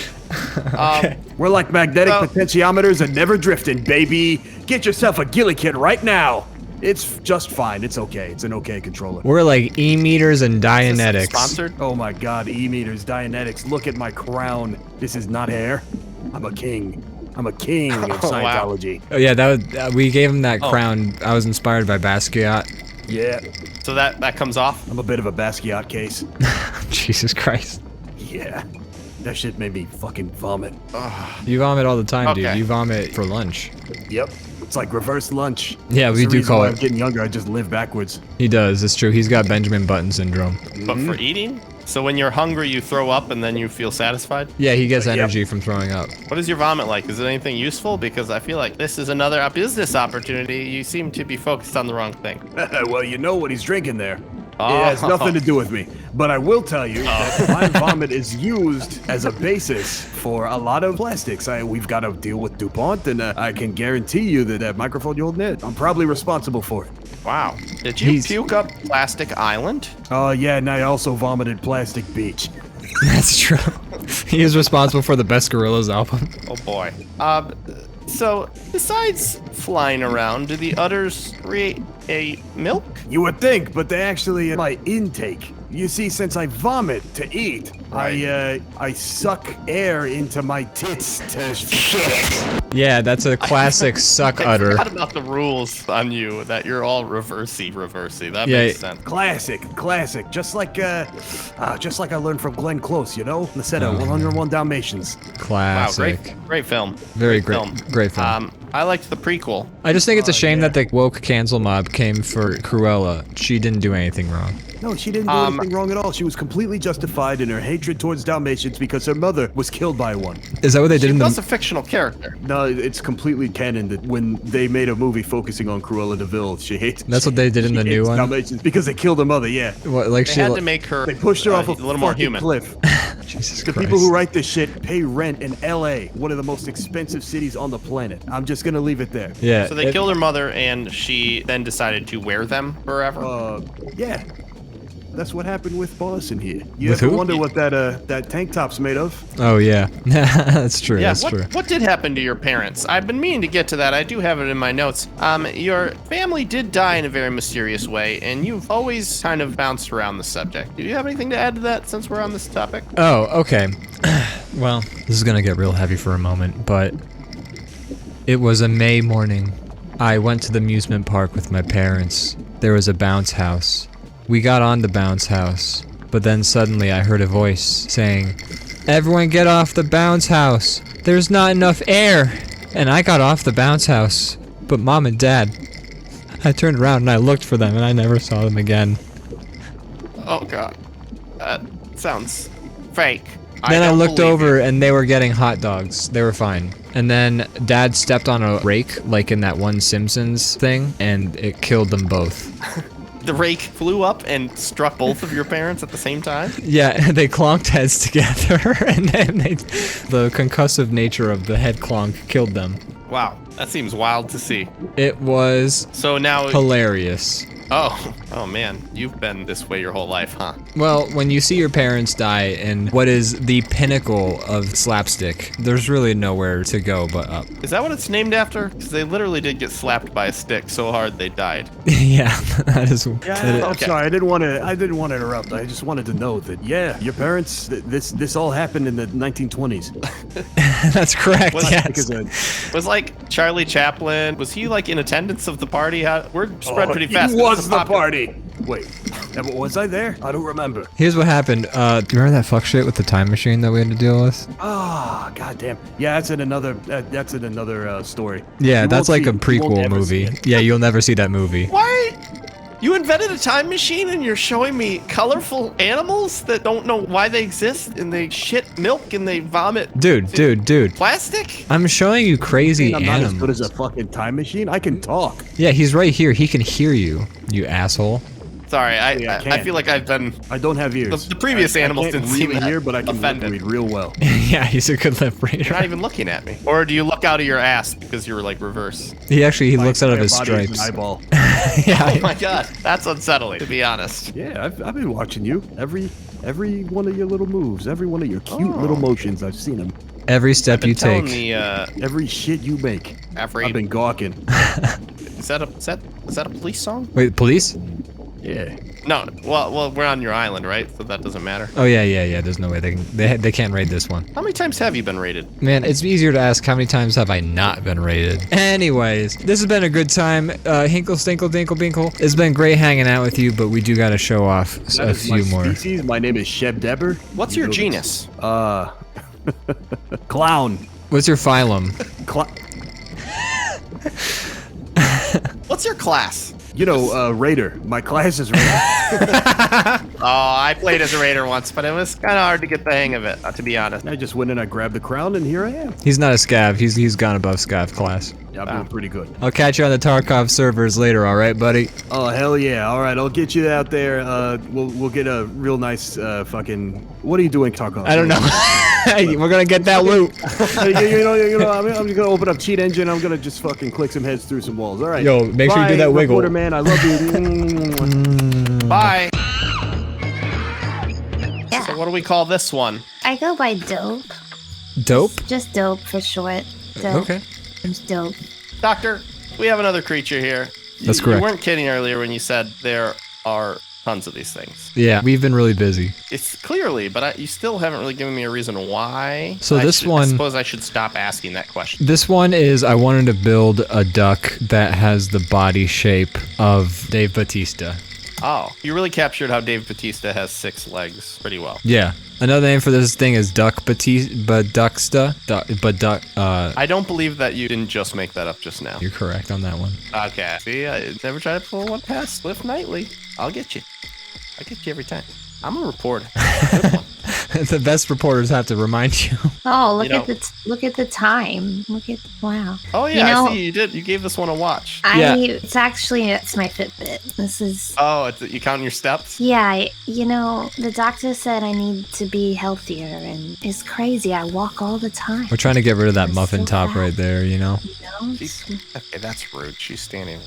We're like magnetic
Well-
potentiometers and never drifting, baby. Get yourself a ghillie kit right now. It's just fine. It's okay. It's an okay controller.
We're like E-meters and
Is this
Dianetics.
sponsored?
Oh my god, E-meters, Dianetics, look at my crown. This is not hair. I'm a king. I'm a king of
Oh, wow.
Scientology.
Oh yeah, that was, we gave him that crown. I was inspired by Basquiat.
Yeah,
So that comes off.
I'm a bit of a Basquiat case.
Jesus Christ.
Yeah, that shit made me fucking vomit.
You vomit all the time,
Okay.
dude. You vomit for lunch.
Yep, it's like reverse lunch.
Yeah,
That's
we
the
do
reason
call
why
it.
I'm getting younger, I just live backwards.
He does, it's true. He's got Benjamin Button syndrome.
But for eating? So when you're hungry, you throw up and then you feel satisfied?
Yeah, he gets
Yep.
energy from throwing up.
What is your vomit like? Is it anything useful? Because I feel like this is another business opportunity. You seem to be focused on the wrong thing.
Well, you know what he's drinking there.
Oh.
It has nothing to do with me. But I will tell you that my vomit is used as a basis for a lot of plastics. We've got to deal with DuPont, and I can guarantee you that that microphone you're holding it, I'm probably responsible for it.
Wow. Did you
He's-
puke up Plastic Island?
Yeah, and I also vomited Plastic Beach.
That's true. He is responsible for the Best Gorillas album.
Oh boy. So besides flying around, do the udders create a milk?
You would think, but they actually my intake. You see, since I vomit to eat, I suck air into my tits to shit.
Yeah, that's a classic suck
I
udder.
forgot about the rules on you, that you're all reversey. That
Yeah.
makes sense.
Classic. Just like I learned from Glenn Close, you know, the set of 101 Dalmatians.
Wow,
Classic.
great film.
Very great film.
I liked the prequel.
I just think it's a shame that the woke cancel mob came for Cruella. She didn't do anything wrong.
No, she didn't do anything wrong at all. She was completely justified in her hatred towards Dalmatians because her mother was killed by one.
Is that what they did
She
in
was
the...
a fictional character.
No, it's completely canon that when they made a movie focusing on Cruella de Vil, she hates.
That's what they did in
she
the new
hates
one?
Dalmatians because they killed her mother. Yeah,
What, like
They
she...
had to make her
they pushed her off a
little more
fucking
human.
cliff.
Jesus
The
Christ.
people who write this shit pay rent in L.A., one of the most expensive cities on the planet. I'm just gonna leave it there.
Yeah.
So they killed her mother, and she then decided to wear them forever.
Yeah. That's what happened with Boss in here. You
With
ever
who?
wonder what that tank top's made of?
Oh, yeah. That's true.
Yeah,
That's true.
what did happen to your parents? I've been meaning to get to that. I do have it in my notes. Your family did die in a very mysterious way, and you've always kind of bounced around the subject. Do you have anything to add to that since we're on this topic?
Oh, okay. Well, this is gonna get real heavy for a moment, but it was a May morning. I went to the amusement park with my parents. There was a bounce house. We got on the bounce house. But then suddenly I heard a voice saying, "Everyone get off the bounce house. There's not enough air." And I got off the bounce house. But Mom and Dad, I turned around and I looked for them and I never saw them again.
Oh god. That sounds fake.
Then I
don't
looked
believe
over
you.
and they were getting hot dogs. They were fine. And then Dad stepped on a rake, like in that one Simpsons thing, and it killed them both.
The rake flew up and struck both of your parents at the same time?
Yeah, they clonked heads together, and then the concussive nature of the head clonk killed them.
Wow, that seems wild to see.
It was
So now...
hilarious.
Oh man, you've been this way your whole life, huh?
Well, when you see your parents die in what is the pinnacle of slapstick, there's really nowhere to go but up.
Is that what it's named after? Because they literally did get slapped by a stick so hard they died.
Yeah, that is.
Yeah, I'm
Okay.
sorry. I didn't want to interrupt. I just wanted to know that. Yeah, your parents. This all happened in the 1920s.
That's correct.
Was-
Yes.
Because
Was like Charlie Chaplin, was he like in attendance of the party? Word spread pretty fast.
It
This
was
is
the
popular.
party. Wait, was I there? I don't remember.
Here's what happened. Do you remember that fuck shit with the time machine that we had to deal with?
Ah, goddamn. Yeah, that's in another. That's in another story.
Yeah,
You
that's
won't
like a
see- you won't
prequel
ever see
movie.
it.
Yeah, you'll never see that movie.
Why? You invented a time machine and you're showing me colorful animals that don't know why they exist and they shit milk and they vomit
Dude.
plastic?
I'm showing you crazy
I'm not as good as
animals.
a fucking time machine. I can talk.
Yeah, he's right here. He can hear you, you asshole.
Sorry, I
can't.
feel like I've been...
I don't have ears.
The previous animals
I
didn't
can't
seem
really
that
hear, but I can lip
offended.
read real well.
Yeah, he's a good lip
You're not
reader.
even looking at me. Or do you look out of your ass because you were like reverse?
He
My
looks out of
entire
his
body is an
stripes.
eyeball.
Oh
Yeah.
my god, that's unsettling, to be honest.
Yeah, I've been watching you. Every one of your little moves, every one of your cute little motions, I've seen them.
Every step
Been
you
telling
take.
the,
Every shit you make,
every...
I've been gawking.
Is that a police song?
Wait, police?
Yeah.
No, well, we're on your island, right? So that doesn't matter.
Oh yeah. There's no way they can't raid this one.
How many times have you been raided?
Man, it's easier to ask how many times have I not been raided. Anyways, this has been a good time. Hinkle, Stinkle, Dinkle, Binkle. It's been great hanging out with you, but we do gotta show off
That
a
is my
few more.
species. My name is Sheb Deber.
What's your genus?
Clown.
What's your phylum?
What's your class?
You know, Raider. My class is Raider.
Oh, I played as a raider once, but it was kind of hard to get the hang of it, to be honest.
I just went in, I grabbed the crown, and here I am.
He's not a scav. He's gone above scav class.
Yeah, I'm doing pretty good.
I'll catch you on the Tarkov servers later, all right, buddy?
Oh, hell yeah. All right, I'll get you out there. We'll get a real nice fucking... What are you doing, Tarkov?
I don't know. Hey, we're gonna get that loot.
you know, I'm just gonna open up Cheat Engine. I'm gonna just fucking click some heads through some walls. All right.
Yo, make sure you do
Bye,
that wiggle.
Reporter man, I love you.
Bye.
Yeah.
So what do we call this one?
I go by Dope.
Dope?
Just Dope for short. Dope.
Okay.
It's Dope.
Doctor, we have another creature here.
That's
You
correct.
weren't kidding earlier when you said there are tons of these things.
Yeah, we've been really busy.
It's clearly, but you still haven't really given me a reason why.
So
I
this one-
I suppose I should stop asking that question.
This one is I wanted to build a duck that has the body shape of Dave Bautista.
Oh, you really captured how Dave Bautista has 6 legs pretty well.
Yeah. Another name for this thing is Duck Baduxta. Duck.
I don't believe that you didn't just make that up just now.
You're correct on that one.
Okay. See, I never try to pull one past Cliff Knightley. I'll get you. I get you every time. I'm a reporter. Good one.
The best reporters have to remind you.
Oh, look
You
at look at the time. Wow.
Oh yeah,
You know-
I see you did. You gave this one a watch.
Yeah.
It's my Fitbit. This is
Oh, you counting your steps?
yeah. The doctor said I need to be healthier, and it's crazy. I walk all the time.
We're trying to get rid of that
I'm
muffin
so
top
fat.
right there, you know?
Okay, that's rude. She's standing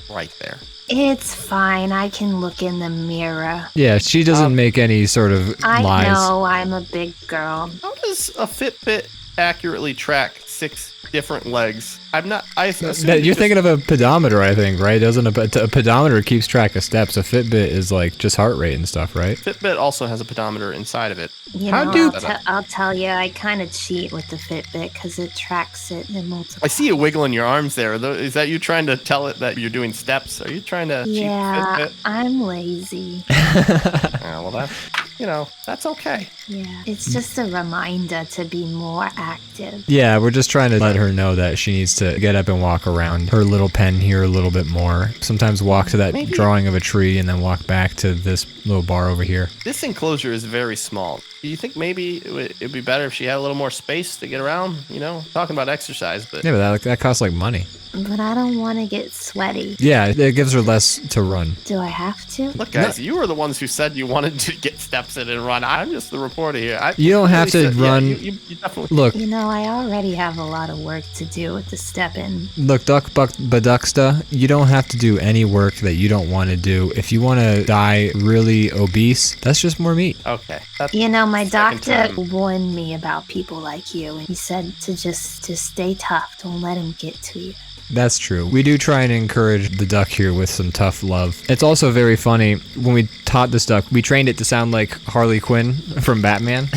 right there.
It's fine. I can look in the mirror.
Yeah, she doesn't make any sort of
I
lies.
know I'm a big girl.
How does a Fitbit accurately track 6 different legs. I'm not. I assume
You're thinking of a pedometer, I think, right? Doesn't a pedometer keeps track of steps? A Fitbit is like just heart rate and stuff, right?
Fitbit also has a pedometer inside of it.
I'll tell you, I kind of cheat with the Fitbit because it tracks it in multiple.
I see you wiggling your arms there. Is that you trying to tell it that you're doing steps? Are you trying to cheat
Yeah,
Fitbit?
I'm lazy.
Yeah, well, that's okay.
Yeah, it's just a reminder to be more active.
Yeah, we're just trying to let her know that she needs to get up and walk around her little pen here a little bit more. Sometimes walk to that drawing of a tree and then walk back to this little bar over here.
This enclosure is very small. Do you think maybe it'd be better if she had a little more space to get around? You know, talking about exercise, but
Yeah, but that costs like money.
But I don't want to get sweaty.
Yeah, it gives her less to run.
Do I have to?
look, guys, you were the ones who said you wanted to get steps in and run. I'm just the reporter here.
You don't have to run.
You definitely.
Look,
You know, I already have a lot of work to do with the step-in.
Look, Duck Buck Baduxta, you don't have to do any work that you don't want to do. If you want to die really obese, that's just more meat.
Okay. That's
You know, my
second
doctor
time.
warned me about people like you, and he said to stay tough. Don't let him get to you.
That's true. We do try and encourage the duck here with some tough love. It's also very funny, when we taught this duck, we trained it to sound like Harley Quinn from Batman.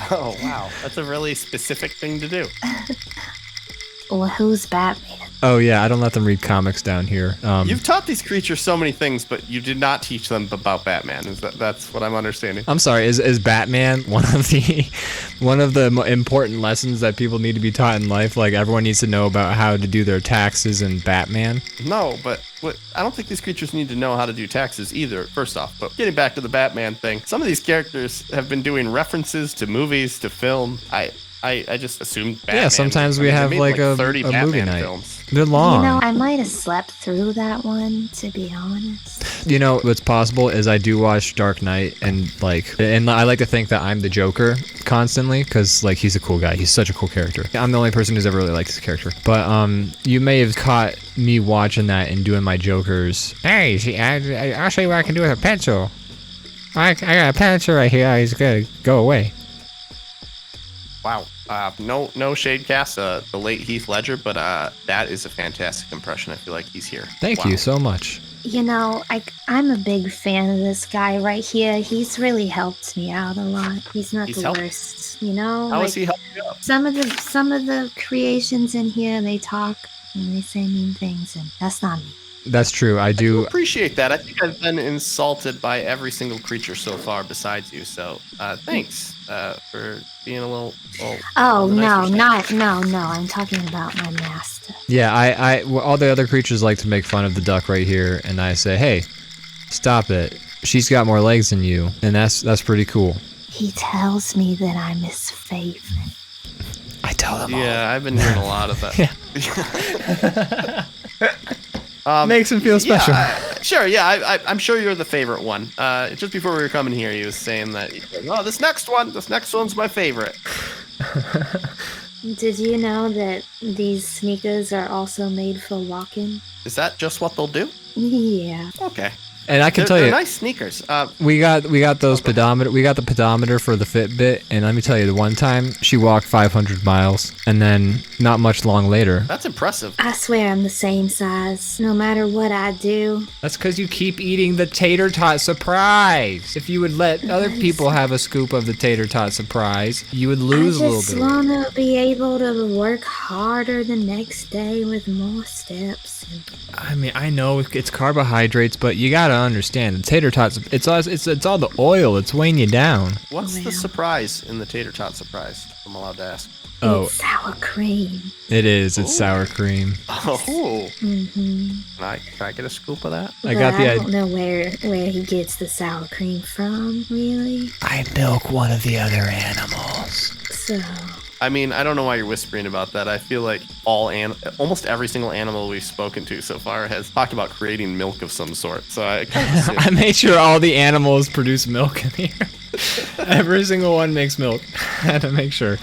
Oh, wow. That's a really specific thing to do.
Well, who's Batman?
Oh yeah, I don't let them read comics down here.
You've taught these creatures so many things, but you did not teach them about Batman. That's what I'm understanding?
I'm sorry, is Batman one of the important lessons that people need to be taught in life? Like everyone needs to know about how to do their taxes in Batman?
No, but I don't think these creatures need to know how to do taxes either, first off. But getting back to the Batman thing, some of these characters have been doing references to movies, to film. I just assumed Batman.
Yeah, sometimes we
they
have
made,
like a
30
movie
Batman
night.
films.
They're long.
You know, I might have slept through that one, to be honest.
You know what's possible is I do watch Dark Knight and I like to think that I'm the Joker constantly because like he's a cool guy. He's such a cool character. I'm the only person who's ever really liked this character. But you may have caught me watching that and doing my Jokers. Hey, see, I'll show you what I can do with a pencil. I got a pencil right here. He's gonna go away.
Wow. No shade cast, the late Heath Ledger, but that is a fantastic impression. I feel like he's here.
Thank you so much.
You know, I'm a big fan of this guy right here. He's really helped me out a lot. He's not the worst, you know?
How is he helping you out?
Some of the creations in here, they talk and they say mean things, and that's not me.
That's true. I do
appreciate that. I think I've been insulted by every single creature so far besides you. So thanks for being a little.
Oh no! I'm talking about my master.
Yeah, all the other creatures like to make fun of the duck right here, and I say, hey, stop it. She's got more legs than you, and that's pretty cool.
He tells me that I'm his favorite.
I tell him.
Yeah, I've been hearing a lot of that.
Makes him feel special.
Sure, yeah, I'm sure you're the favorite one. Just before we were coming here, he was saying that, this next one's my favorite.
Did you know that these sneakers are also made for walking?
Is that just what they'll do?
Yeah.
Okay.
And I can tell
they're
you,
nice sneakers.
we got those pedometer. We got the pedometer for the Fitbit, and let me tell you, the one time she walked 500 miles, and then not much long later.
That's impressive.
I swear I'm the same size, no matter what I do.
That's because you keep eating the tater tot surprise. If you would let other people have a scoop of the tater tot surprise, you would lose a little bit.
I just want to be able to work harder the next day with more steps.
I mean, I know it's carbohydrates, but you gotta understand the tater tots. It's all the oil. It's weighing you down.
What's the surprise in the tater tot surprise? If I'm allowed to ask.
It's sour cream.
It is. It's sour cream.
Oh.
Mm-hmm.
Can I get a scoop of that?
I don't know where he gets the sour cream from, really.
I milk one of the other animals.
So.
I mean, I don't know why you're whispering about that. I feel like almost every single animal we've spoken to so far has talked about creating milk of some sort. So I kind of assume.
I made sure all the animals produce milk in here. Every single one makes milk. I had to make sure.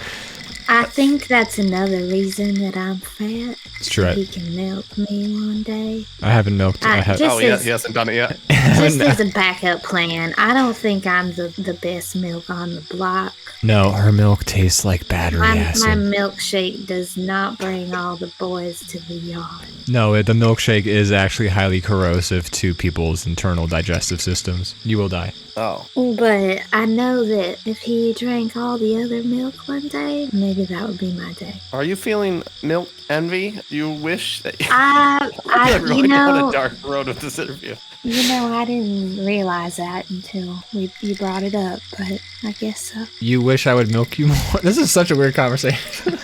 I think that's another reason that I'm fat.
It's true.
He can milk me one day.
I haven't milked. I have.
Just
Oh, he hasn't done it yet.
Just as a backup plan, I don't think I'm the best milk on the block.
No, her milk tastes like battery
My
acid.
milkshake does not bring all the boys to the yard.
No, the milkshake is actually highly corrosive to people's internal digestive systems. You will die.
Oh.
But I know that if he drank all the other milk one day, maybe that would be my day.
Are you feeling milk envy? Do you wish that
I
really
you
down
know,
a dark road with this interview?
I didn't realize that until you brought it up, but I guess so.
You wish I would milk you more? This is such a weird conversation.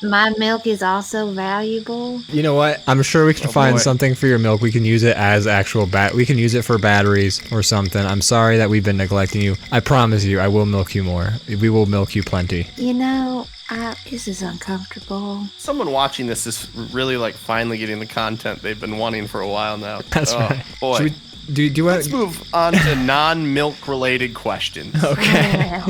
My milk is also valuable.
You know what? I'm sure we can find something for your milk. We can use it as actual we can use it for batteries or something. I'm sorry that we've been neglecting you. I promise you, I will milk you more. We will milk you plenty.
This is uncomfortable.
Someone watching this is really like finally getting the content they've been wanting for a while now.
That's right.
Boy.
Should we, do you want?
Let's move on to non-milk related questions.
Okay.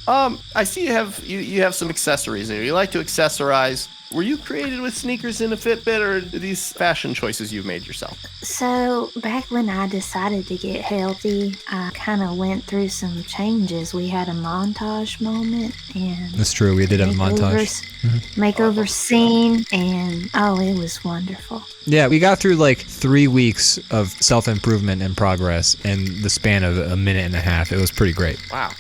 I see you have some accessories here. You like to accessorize. Were you created with sneakers in a Fitbit, or are these fashion choices you've made yourself?
So back when I decided to get healthy, I kind of went through some changes. We had a montage moment, and
That's true. We did have a montage.
Makeover scene, and it was wonderful.
Yeah, we got through like 3 weeks of self-improvement and progress in the span of a minute and a half. It was pretty great.
Wow.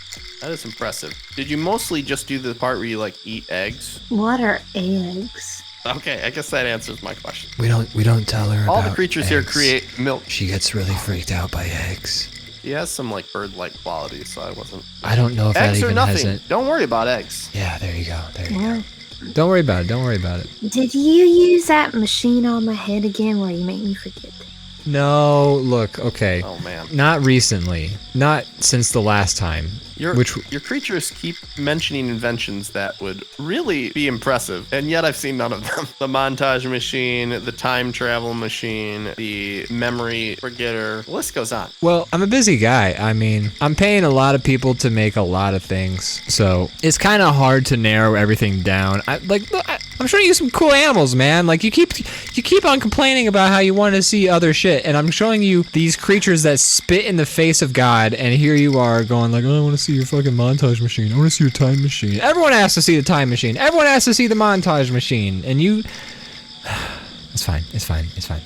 That is impressive. Did you mostly just do the part where you like eat eggs?
What are eggs?
Okay, I guess that answers my question.
We don't tell her
All
about
the creatures
eggs.
here create milk.
She gets really freaked out by eggs.
He has some like bird-like qualities, so I wasn't.
I don't know if
Eggs
that
or
even
nothing.
hasn't.
Don't worry about eggs.
Yeah, there you go. There you
Yeah.
go. Don't worry about it. Don't worry about it.
Did you use that machine on my head again where you make me forget things?
No, look, okay.
Oh man.
Not recently. Not since the last time.
Your creatures keep mentioning inventions that would really be impressive, and yet I've seen none of them. The montage machine, the time travel machine, the memory forgetter, the list goes on.
Well, I'm a busy guy. I mean, I'm paying a lot of people to make a lot of things, so it's kind of hard to narrow everything down. I'm showing you some cool animals, man. Like you keep on complaining about how you want to see other shit, and I'm showing you these creatures that spit in the face of God, and here you are going like, oh, I want to see your fucking montage machine. I want to see your time machine. Everyone has to see the time machine. Everyone has to see the montage machine, and you. It's fine. It's fine. It's fine.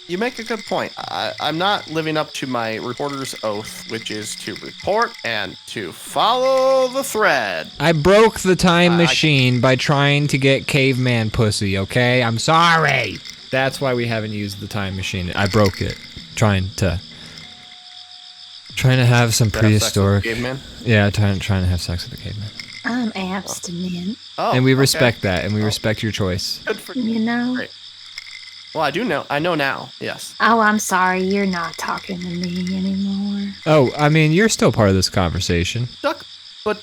You make a good point. I'm not living up to my reporter's oath, which is to report and to follow the thread.
I broke the time machine by trying to get caveman pussy, okay? I'm sorry. That's why we haven't used the time machine. I broke it. Trying to have some prehistoric.
Caveman?
Yeah, trying to have sex with a caveman.
I'm abstinent.
Oh,
And we
okay.
respect that, and we respect your choice.
Good for
You know?
Great. Well, I do know. I know now. Yes.
Oh, I'm sorry. You're not talking to me anymore.
Oh, I mean, you're still part of this conversation.
Duck, but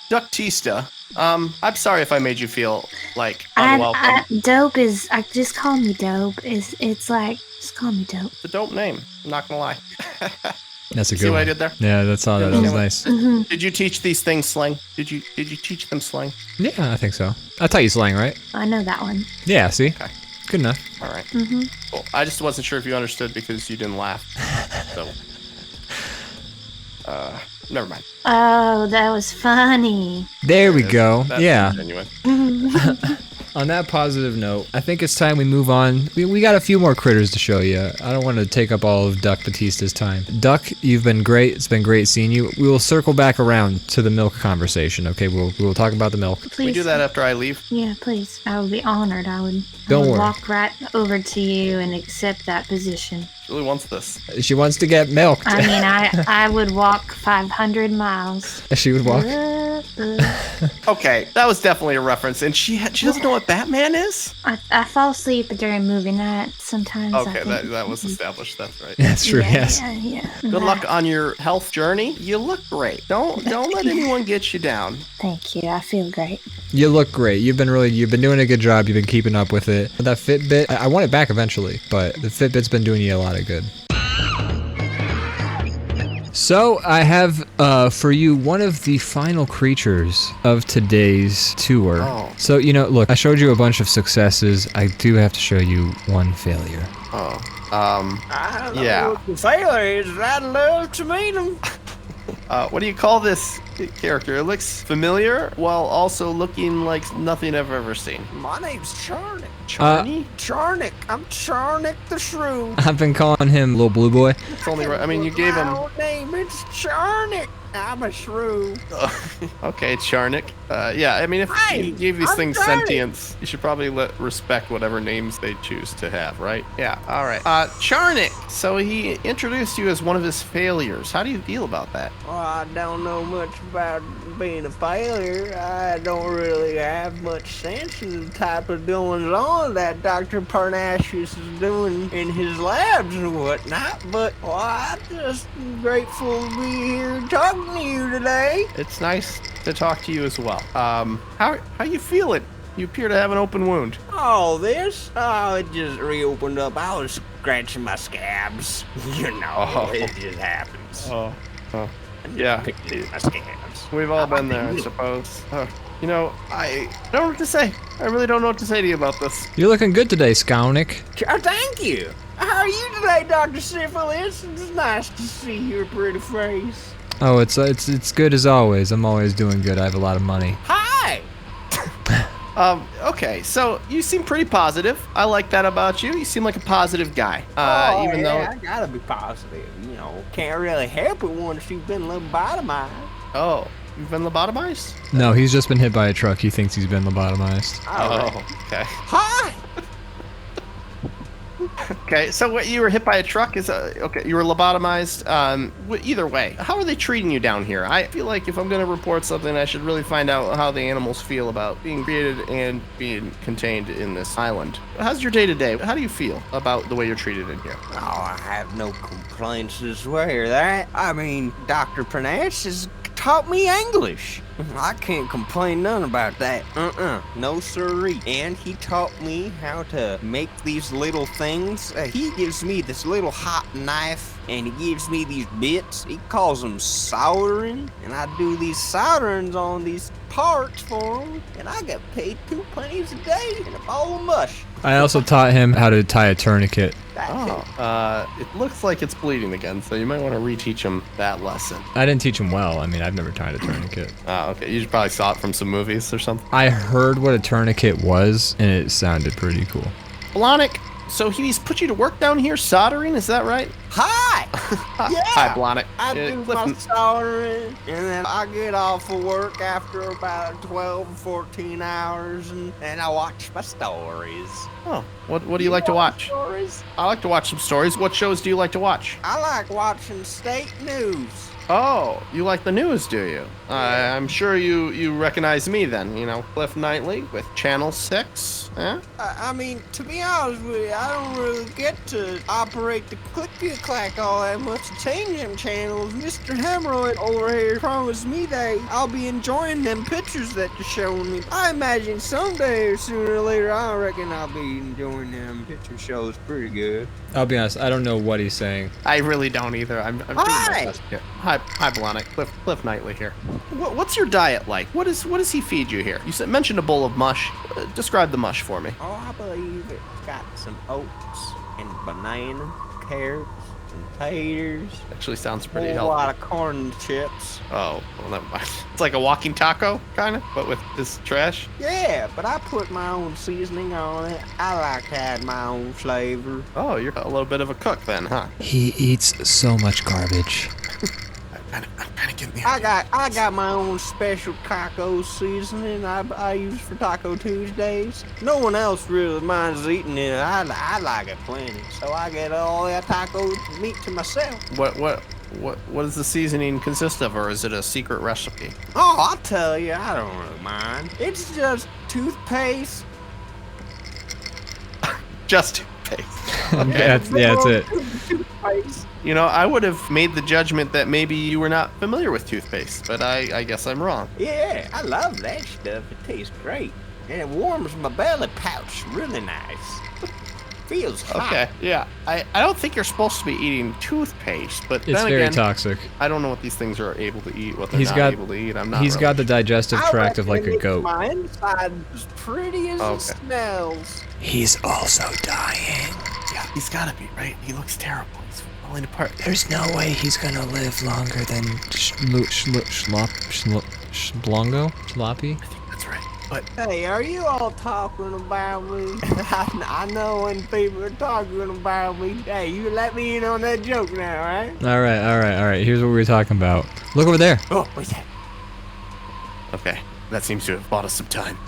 Ducktista. I'm sorry if I made you feel like unwelcome.
Dope is. Just call me Dope. It's like just call me Dope.
It's a dope name. I'm not gonna lie.
That's a good
See what
one.
I did there?
Yeah, that's all. That was nice.
Did you teach these things slang? Did you teach them slang?
Yeah, I think so. I taught you slang, right?
I know that one.
Yeah, see?
Okay.
Good enough.
All right. Cool. I just wasn't sure if you understood because you didn't laugh. So, never mind.
Oh, that was funny.
There we go.
That's
Yeah.
genuine.
On that positive note, I think it's time we move on. We got a few more critters to show you. I don't want to take up all of Duck Batista's time. Duck, you've been great. It's been great seeing you. We will circle back around to the milk conversation, okay? We'll talk about the milk.
Please.
We do that after I leave.
Yeah, please. I would be honored. I would
Don't worry.
walk right over to you and accept that position.
She really wants this.
She wants to get milked.
I mean, I would walk 500 miles.
She would walk.
Okay, that was definitely a reference, and she doesn't know what Batman is.
I fall asleep during movie night sometimes. I
Okay,
think.
that was established. That's right.
That's true. Yes.
Yeah.
Good luck on your health journey. You look great. Don't let anyone get you down.
Thank you. I feel great.
You look great. You've been doing a good job. You've been keeping up with it. That Fitbit, I want it back eventually, but the Fitbit's been doing you a lot of good. So I have for you one of the final creatures of today's tour.
Oh.
So, look, I showed you a bunch of successes. I do have to show you one failure.
Oh.
I don't know
Yeah.
what the failure is. I'd love to meet him.
What do you call this character? It looks familiar while also looking like nothing I've ever seen.
My name's Charnick.
Charney?
Charnick. I'm Charnick the Shrew.
I've been calling him Little Blue Boy.
It's only right. I mean, you gave
My
him.
own name. It's Charnick. I'm a shrew.
Okay, Charnick. Yeah, I mean, if
Hey,
you gave these
I'm
things
Charnick.
sentience, you should probably respect whatever names they choose to have, right? Yeah, all right. Charnick. So he introduced you as one of his failures. How do you feel about that?
Well, I don't know much about being a failure. I don't really have much sense of the type of goings-on that Dr. Parnassus is doing in his labs and whatnot, but I'm just grateful to be here talking to you today.
It's nice to talk to you as well. How you feeling? You appear to have an open wound.
Oh, this? Oh, it just reopened up. I was scratching my scabs. You know,
Oh.
it just happens.
Oh, yeah.
Picking my scabs.
We've all been there, I suppose. I don't know what to say. I really don't know what to say to you about this.
You're looking good today, Skownick.
Oh, thank you. How are you today, Dr. Syphilis? It's nice to see your pretty face.
Oh, it's good as always. I'm always doing good. I have a lot of money.
Hi.
Okay, so you seem pretty positive. I like that about you. You seem like a positive guy. Even though.
I gotta be positive. You know, can't really help it once you've been lobotomized.
Oh, you've been lobotomized?
No, he's just been hit by a truck. He thinks he's been lobotomized.
Oh, okay.
Hi.
Okay, so what, you were hit by a truck? Okay, you were lobotomized. Either way, how are they treating you down here? I feel like if I'm going to report something, I should really find out how the animals feel about being created and being contained in this island. How's your day-to-day? How do you feel about the way you're treated in here?
Oh, I have no complaints to swear that. I mean, Dr. Parnassus taught me English. I can't complain none about that. No sirree. And he taught me how to make these little things. He gives me this little hot knife and he gives me these bits. He calls them soldering. And I do these solderings on these parts for him. And I get paid 2 pennies a day and a bowl of mush.
I also taught him how to tie a tourniquet.
It looks like it's bleeding again, so you might want to reteach him that lesson.
I didn't teach him well. I mean, I've never tied a tourniquet.
Oh, okay. You probably saw it from some movies or something.
I heard what a tourniquet was, and it sounded pretty cool.
Blahnik, so he's put you to work down here soldering, is that right?
Hi! Yeah!
Hi, Blahnik.
I do my soldering, and then I get off of work after about 12 or 14 hours, and I watch my stories.
Oh, what do you like to watch?
Stories?
I like to watch some stories. What shows do you like to watch?
I like watching state news.
Oh, you like the news, do you? I'm sure you recognize me then, Cliff Knightley with Channel 6, eh?
I mean, to be honest with you, I don't really get to operate the click-clack all that much to change them channels. Mr. Hemorrhoid over here promised me that I'll be enjoying them pictures that you're showing me. I imagine someday or sooner or later, I reckon I'll be enjoying them picture shows pretty good.
I'll be honest, I don't know what he's saying.
I really don't either. I'm doing my
Hi!
best here. Hi, Blahnik. Cliff Knightley here. What's your diet like? What does he feed you here? You mentioned a bowl of mush. Describe the mush for me.
Oh, I believe it's got some oats and banana, carrots, and taters.
Actually sounds
A
pretty
whole
healthy.
lot of corn and chips.
Oh, well, never mind. It's like a walking taco, kind of, but with this trash.
Yeah, but I put my own seasoning on it. I like to add my own flavor.
Oh, you're a little bit of a cook then, huh?
He eats so much garbage.
I'm kind of getting the
I got my own special taco seasoning I use for Taco Tuesdays. No one else really minds eating it. I like it plenty, so I get all that taco meat to myself.
What does the seasoning consist of, or is it a secret recipe?
Oh, I'll tell you, I don't really mind. It's just toothpaste.
Just toothpaste.
That's it.
Toothpaste.
I would have made the judgment that maybe you were not familiar with toothpaste, but I guess I'm wrong.
Yeah, I love that stuff. It tastes great. And it warms my belly pouch really nice.
feels hot.
Okay, yeah. I don't think you're supposed to be eating toothpaste, but
It's
then
very
again,
toxic.
I don't know what these things are able to eat, what they're
He's
not
got-
able to eat. I'm not
He's
really
got the digestive
I
tract of like
reckon
a
it's
goat.
My inside as pretty as
Okay.
it smells.
He's also dying.
Yeah, he's gotta be, right? He looks terrible. He's falling apart.
There's no way he's gonna live longer than Splango? Sloppy?
I think that's right. But
Hey, are you all talking about me? I know when people are talking about me. Hey, you let me in on that joke now, right?
Alright. Here's what we were talking about. Look over there.
Oh, what's that?
okay, that seems to have bought us some time.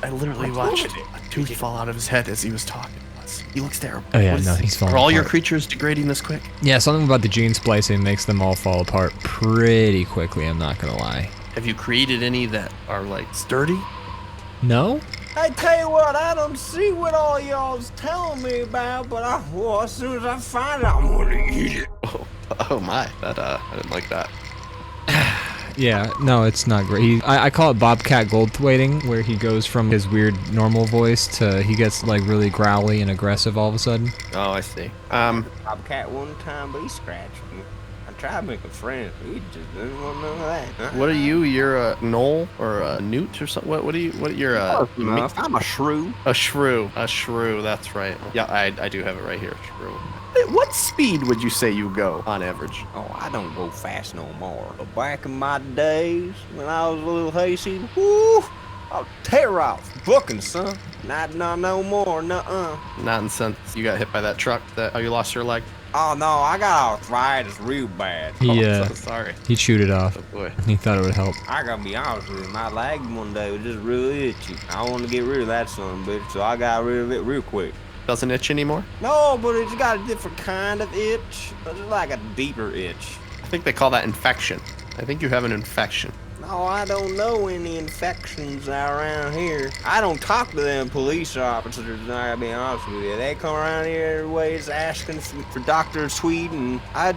I literally watched a tooth fall out of his head as he was talking to us. He looks terrible.
Oh, yeah,
What is-
no, he's falling
Are all your
apart.
creatures degrading this quick?
Yeah, something about the gene splicing makes them all fall apart pretty quickly, I'm not gonna lie.
Have you created any that are like sturdy?
No?
I tell you what, I don't see what all y'all's telling me about, but as soon as I find it, I'm gonna eat it.
Oh my, that I didn't like that.
Yeah, no, it's not great. I call it Bobcat Goldthwaiting, where he goes from his weird normal voice to he gets like really growly and aggressive all of a sudden.
Oh, I see.
Bobcat one time, but he scratched me. I tried making friends, but he just didn't want none of that.
What are you? You're a knoll or a newt or something? What are you? What you're a?
I'm a shrew.
A shrew. A shrew. That's right. Yeah, I do have it right here. Shrew. What speed would you say you go on average?
Oh, I don't go fast no more. But back in my days, when I was a little hasty, whoo, I'll tear off. Booking, son. Not no more, nuh-uh.
Not in since you got hit by that truck that you lost your leg.
Oh, no, I got arthritis real bad.
He
I'm so sorry.
he chewed it off.
Oh boy.
He thought it would help.
I gotta be honest with you, my leg one day was just real itchy. I wanted to get rid of that son of a bitch, so I got rid of it real quick.
Doesn't itch anymore?
No, but it's got a different kind of itch. It's like a deeper itch.
I think they call that infection. I think you have an infection.
No, I don't know any infections around here. I don't talk to them police officers, I gotta be honest with you. They come around here every ways asking for Dr. Sweden. I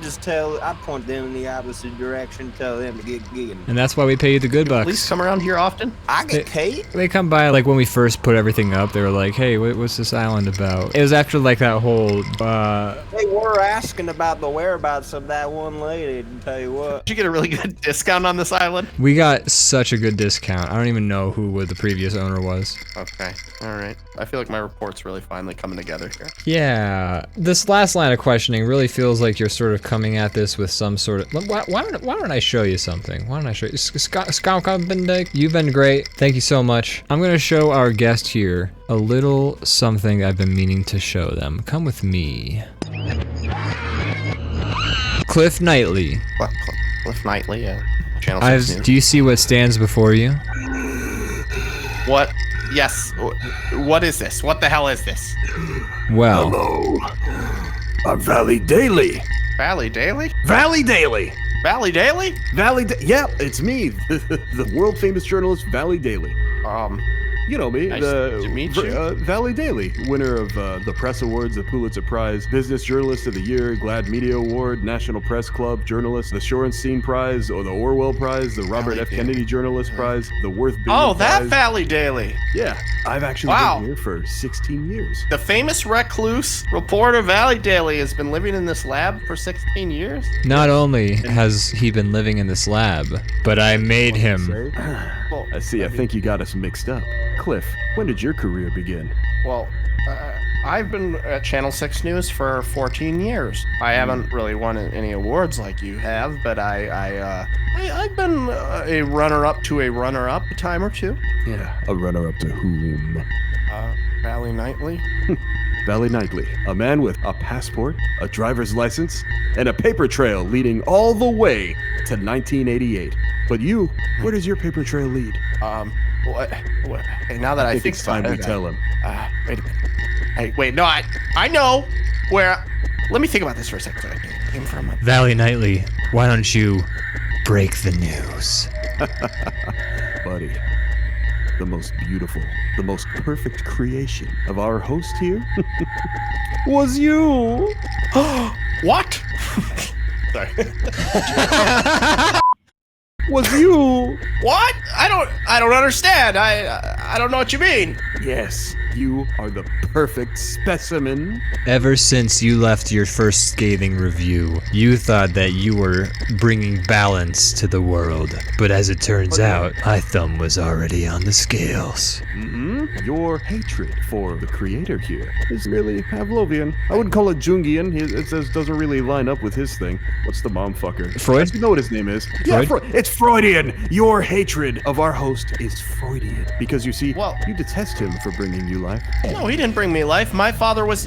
point them in the opposite direction, tell them to get gigging.
And that's why we pay you the good bucks.
Police come around here often?
I get paid?
They come by like when we first put everything up. They were like, "Hey, what's this island about?" It was after like that whole.
They were asking about the whereabouts of that one lady, to tell you what.
Did you get a really good discount on this island?
We got such a good discount. I don't even know who the previous owner was.
Okay. All right. I feel like my report's really finally coming together here.
Yeah, this last line of questioning really feels like you're sort of coming at this with some sort of. Why don't I show you something? Why don't I show you? You've been great. Thank you so much. I'm gonna show our guest here a little something I've been meaning to show them. Come with me. Cliff Knightley.
Cliff Knightley, Channel 6 News.
Do you see what stands before you?
What? Yes. What is this? What the hell is this?
Well,
Hello. I'm Valley Daily.
Valley Daily?
Valley Daily.
Valley Daily?
Yeah, it's me, the world famous journalist Valley Daily. You know me,
Nice to meet you.
Valley Daily, winner of the Press Awards, the Pulitzer Prize, Business Journalist of the Year, Glad Media Award, National Press Club Journalist, the Shorenstein Prize, or the Orwell Prize, the Robert
Valley
F.
Daily.
Kennedy Journalist Prize, the Worth Billion
Oh, that
Prize.
Valley Daily.
Yeah, I've actually
Wow.
been here for 16 years.
The famous recluse reporter Valley Daily has been living in this lab for 16 years?
not only has he been living in this lab, but I made him.
Well,
I see, I think you got us mixed up. Cliff, when did your career begin?
Well, I've been at Channel 6 News for 14 years. I haven't really won any awards like you have, but I've been a runner-up to a runner-up a time or two.
Yeah, a runner-up to whom?
Valley Nightly.
Valley Knightley, a man with a passport, a driver's license, and a paper trail leading all the way to 1988. But you, where does your paper trail lead?
What? Hey, now that I think
it's time
about
we
it,
tell him.
Wait a minute. Hey, wait, no, I know where. Let me think about this for a second. I came from.
Valley Knightley, why don't you break the news?
Buddy, the most beautiful, the most perfect creation of our host here was you.
What? Sorry.
Was you?
What? I don't understand. I don't know what you mean.
Yes, You are the perfect specimen.
Ever since you left your first scathing review, you thought that you were bringing balance to the world. But as it turns out, my thumb was already on the scales.
Your hatred for the creator here is merely Pavlovian. I wouldn't call it Jungian. It says doesn't really line up with his thing. What's the mom fucker?
Freud?
You know what his name is? Yeah, it's Freudian. Your hatred of our host is Freudian. Because you see,
Well-
you detest him for bringing you life.
No, he didn't bring me life. My father was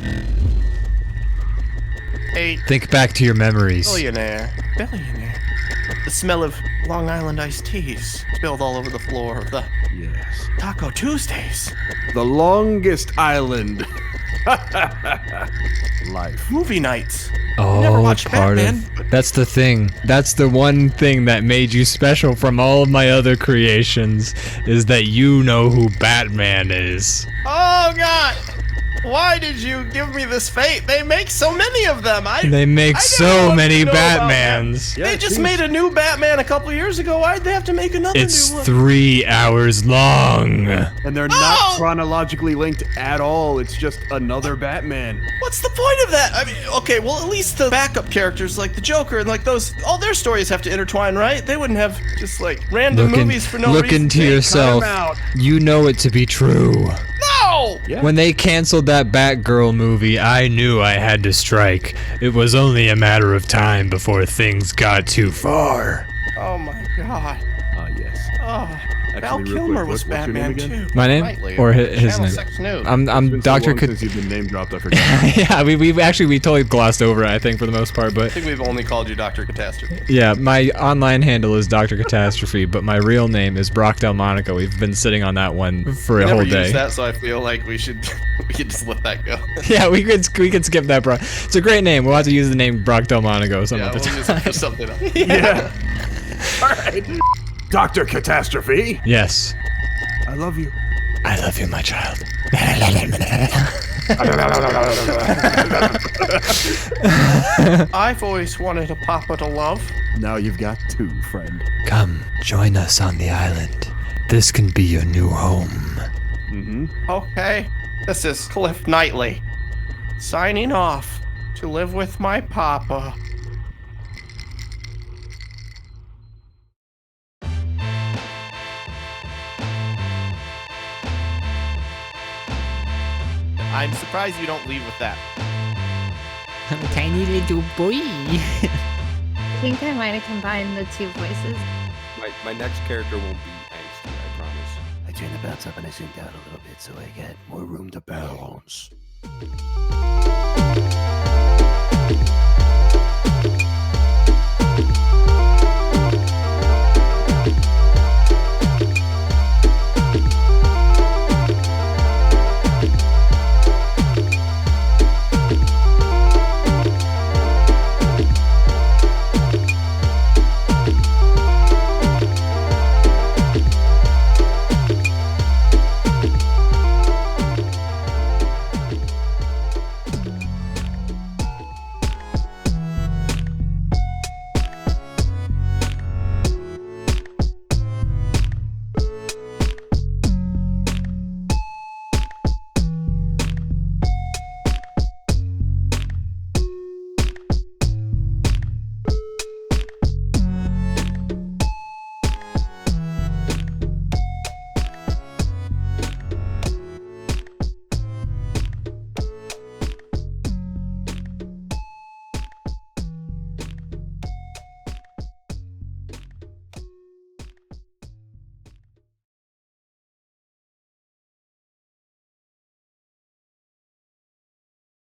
a
Think back to your memories.
billionaire. The smell of Long Island iced teas spilled all over the floor of the
Yes.
Taco Tuesdays.
The longest island. Life.
Movie nights.
Oh,
never watched
part
Batman,
of that's the thing. That's the one thing that made you special from all of my other creations is that you know who Batman is.
Oh God! Why did you give me this fate? They make so many of them.
They make
I
so
didn't
many
know about them.
Batmans.
Yeah,
They
it
just
seems-
made a new Batman a couple years ago. Why'd they have to make another
It's
new one?
3 hours long.
And they're
No!
not chronologically linked at all. It's just another Batman.
What's the point of that? I mean, okay, well, at least the backup characters like the Joker and like those, all their stories have to intertwine, right? They wouldn't have just like random movies for no
look
reason.
into
They cut
yourself.
'em out.
You know it to be true.
No!
Yeah.
When they canceled that Batgirl movie, I knew I had to strike. It was only a matter of time before things got too far.
Oh my God.
Yes.
Oh, Val
Actually, real
Kilmer
quick,
was
what's your name
Batman
again?
too.
My name?
Nightly,
Or his
Channel
name?
6 News.
I'm
It's been
Dr.
so long
Cat-
since you've been name dropped, I forgot.
Yeah, we totally glossed over it, I think, for the most part,
I
but
think we've only called you Dr. Catastrophe.
yeah, my online handle is Dr. Catastrophe, but my real name is Brock Delmonico. We've been sitting on that one for
We
a
never
whole
used
day.
that, so I feel like we could just let that go.
Yeah, we could skip that, bro. It's a great name. We'll have to use the name Brock Delmonico some
Yeah,
other
we'll use
time.
it for something else.
Yeah. All right. Dr. Catastrophe.
Yes.
I love you.
I love you, my child.
I've always wanted a papa to love.
Now you've got 2, friend.
Come, join us on the island. This can be your new home.
Okay, this is Cliff Knightley, signing off to live with my papa. I'm surprised you don't leave with that.
I'm a tiny little boy.
I think I might have combined the 2 voices.
My next character won't be angsty, I promise.
I turned the bounce up and I zoomed out a little bit so I got more room to bounce.